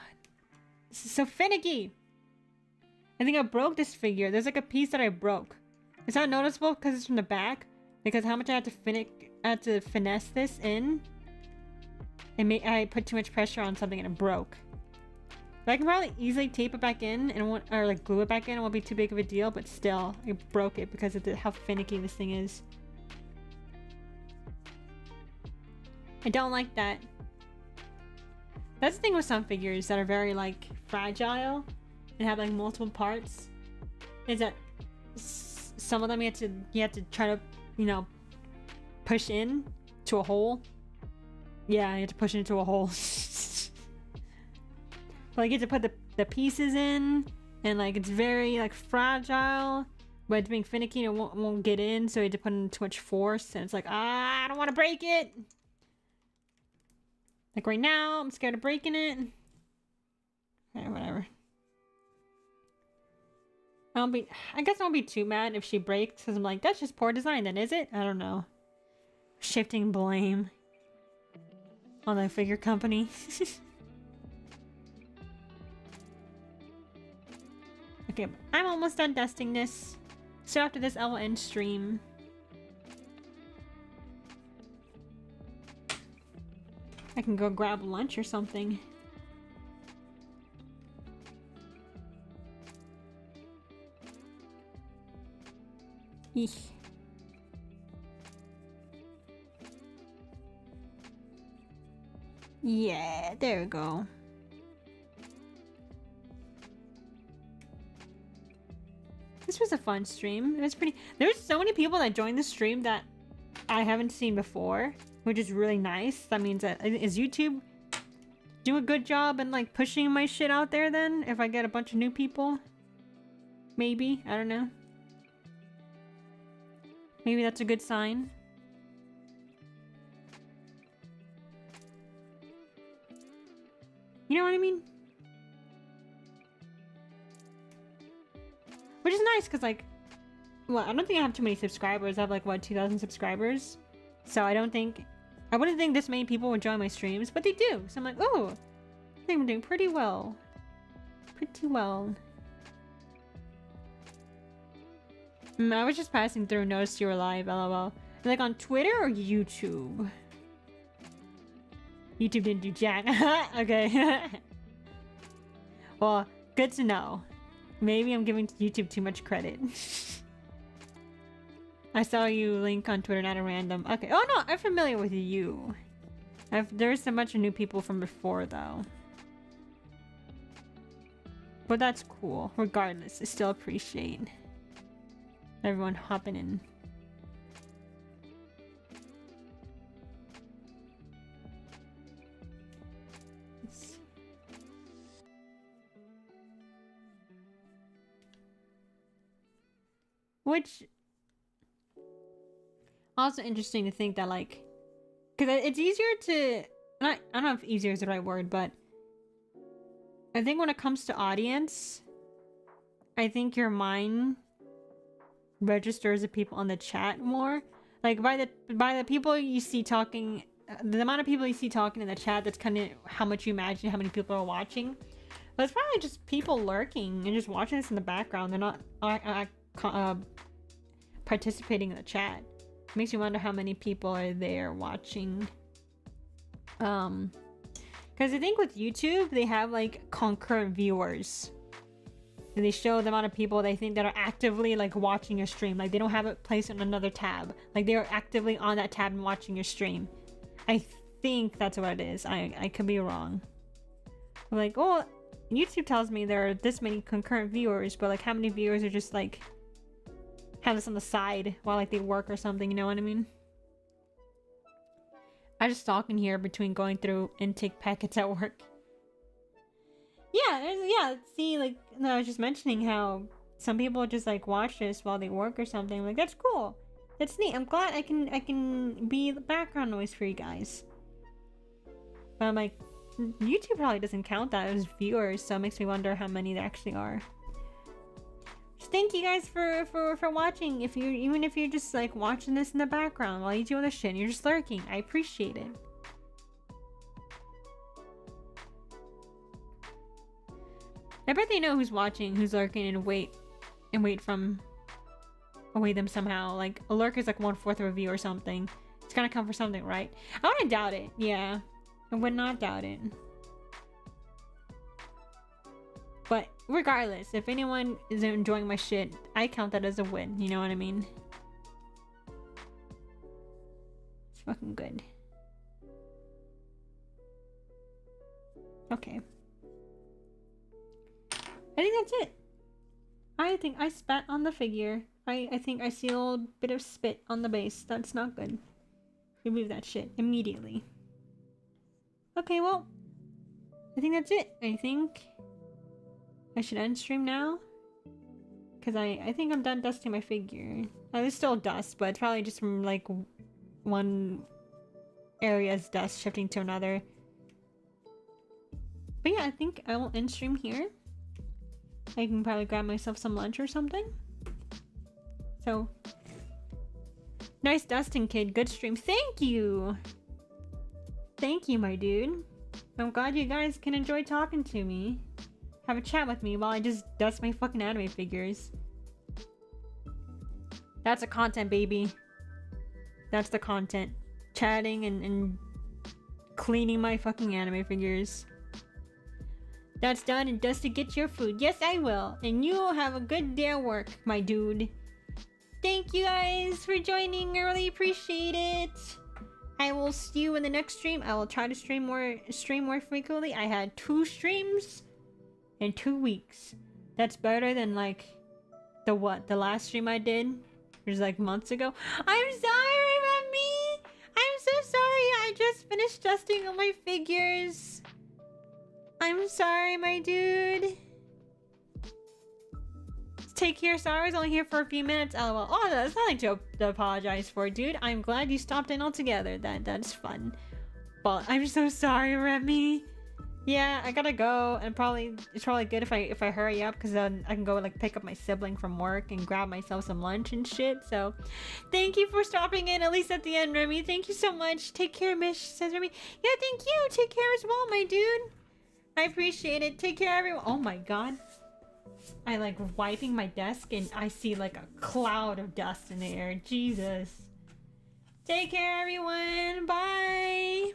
A: This is so finicky! I think I broke this figure. There's like a piece that I broke. It's not noticeable because it's from the back. Because how much I had to finesse this in. I put too much pressure on something and it broke. But I can probably easily tape it back in and or like glue it back in. It won't be too big of a deal, but still, I broke it because of how finicky this thing is. I don't like that. That's the thing with some figures that are very like fragile and have like multiple parts. Is that some of them you have to try to, you know, push in to a hole. Yeah, you have to push into a hole. Like you have to put the pieces in, and like it's very like fragile, but it's being finicky and it won't get in, so you have to put in too much force, and it's like, I don't want to break it. Like right now, I'm scared of breaking it. Okay, whatever. I guess I won't be too mad if she breaks, because I'm like, that's just poor design then, is it? I don't know. Shifting blame on the figure company. Okay, I'm almost done dusting this. So after this, I will end stream. I can go grab lunch or something. Eek. Yeah, there we go. This was a fun stream. It was pretty. There's so many people that joined the stream that I haven't seen before, which is really nice. That means that is YouTube do a good job in like pushing my shit out there then if I get a bunch of new people? Maybe, I don't know. Maybe that's a good sign. You know what I mean? Which is nice because like, well, I don't think I have too many subscribers. I have like, what, 2,000 subscribers? So I wouldn't think this many people would join my streams, but they do. So I'm like, oh, I think I'm doing pretty well. Pretty well. I was just passing through, noticed you were live, lol. Like on Twitter or YouTube? YouTube didn't do jack. Okay. Well, good to know. Maybe I'm giving YouTube too much credit. I saw you link on Twitter, not a random. Okay. Oh no, I'm familiar with you. There's a bunch of new people from before though. But that's cool. Regardless, I still appreciate everyone hopping in. Which also interesting to think that like, because it's easier to I don't know if easier is the right word, but I think when it comes to audience, I think your mind registers the people on the chat more. Like by the people you see talking, the amount of people you see talking in the chat, that's kind of how much you imagine how many people are watching. But it's probably just people lurking and just watching this in the background. They're not participating in the chat. It makes you wonder how many people are there watching. Because I think with YouTube, they have like concurrent viewers. And they show the amount of people they think that are actively like watching your stream. Like they don't have it placed on another tab. Like they are actively on that tab and watching your stream. I think that's what it is. I could be wrong. I'm like, oh, YouTube tells me there are this many concurrent viewers, but like how many viewers are just like have this on the side while like they work or something, you know what I mean? I just talking here between going through intake packets at work. Yeah, see, like, no, I was just mentioning how some people just like watch this while they work or something. I'm like, that's cool. That's neat. I'm glad I can be the background noise for you guys. But I'm like, YouTube probably doesn't count that as viewers, so it makes me wonder how many there actually are. Just thank you guys for watching. Even if you're just like watching this in the background while you do other shit and you're just lurking, I appreciate it. I bet they know who's watching, who's lurking, and wait them somehow. Like a lurk is like 1/4 of a view or something. It's gonna come for something, right? I wouldn't doubt it. Yeah, I would not doubt it. But regardless, if anyone is enjoying my shit, I count that as a win. You know what I mean? It's fucking good. Okay. I think that's it. I think I spat on the figure. I think I see a little bit of spit on the base. That's not good. Remove that shit immediately. Okay, well, I think that's it. I think I should end stream now. Because I think I'm done dusting my figure. There's still dust, but it's probably just from like one area's dust shifting to another. But yeah, I think I will end stream here. I can probably grab myself some lunch or something. So, nice dusting, kid. Good stream. Thank you! Thank you, my dude. I'm glad you guys can enjoy talking to me. Have a chat with me while I just dust my fucking anime figures. That's a content, baby. That's the content. Chatting and cleaning my fucking anime figures. That's done and Dusty, get your food. Yes, I will. And you have a good day at work, my dude. Thank you guys for joining. I really appreciate it. I will see you in the next stream. I will try to stream more frequently. I had 2 streams in 2 weeks. That's better than like the last stream I did, which was like months ago. I'm sorry, Remy. I'm so sorry. I just finished dusting all my figures. I'm sorry, my dude. Take care. Sorry, I was only here for a few minutes. LOL. Oh, that's nothing to apologize for, dude. I'm glad you stopped in altogether. That's fun. But I'm so sorry, Remy. Yeah, I gotta go, and it's probably good if I hurry up, because then I can go like pick up my sibling from work and grab myself some lunch and shit. So, thank you for stopping in, at least at the end, Remy. Thank you so much. Take care, Mish, says Remy. Yeah, thank you. Take care as well, my dude. I appreciate it. Take care, everyone. Oh my god. I like wiping my desk and I see like a cloud of dust in the air. Jesus. Take care, everyone. Bye.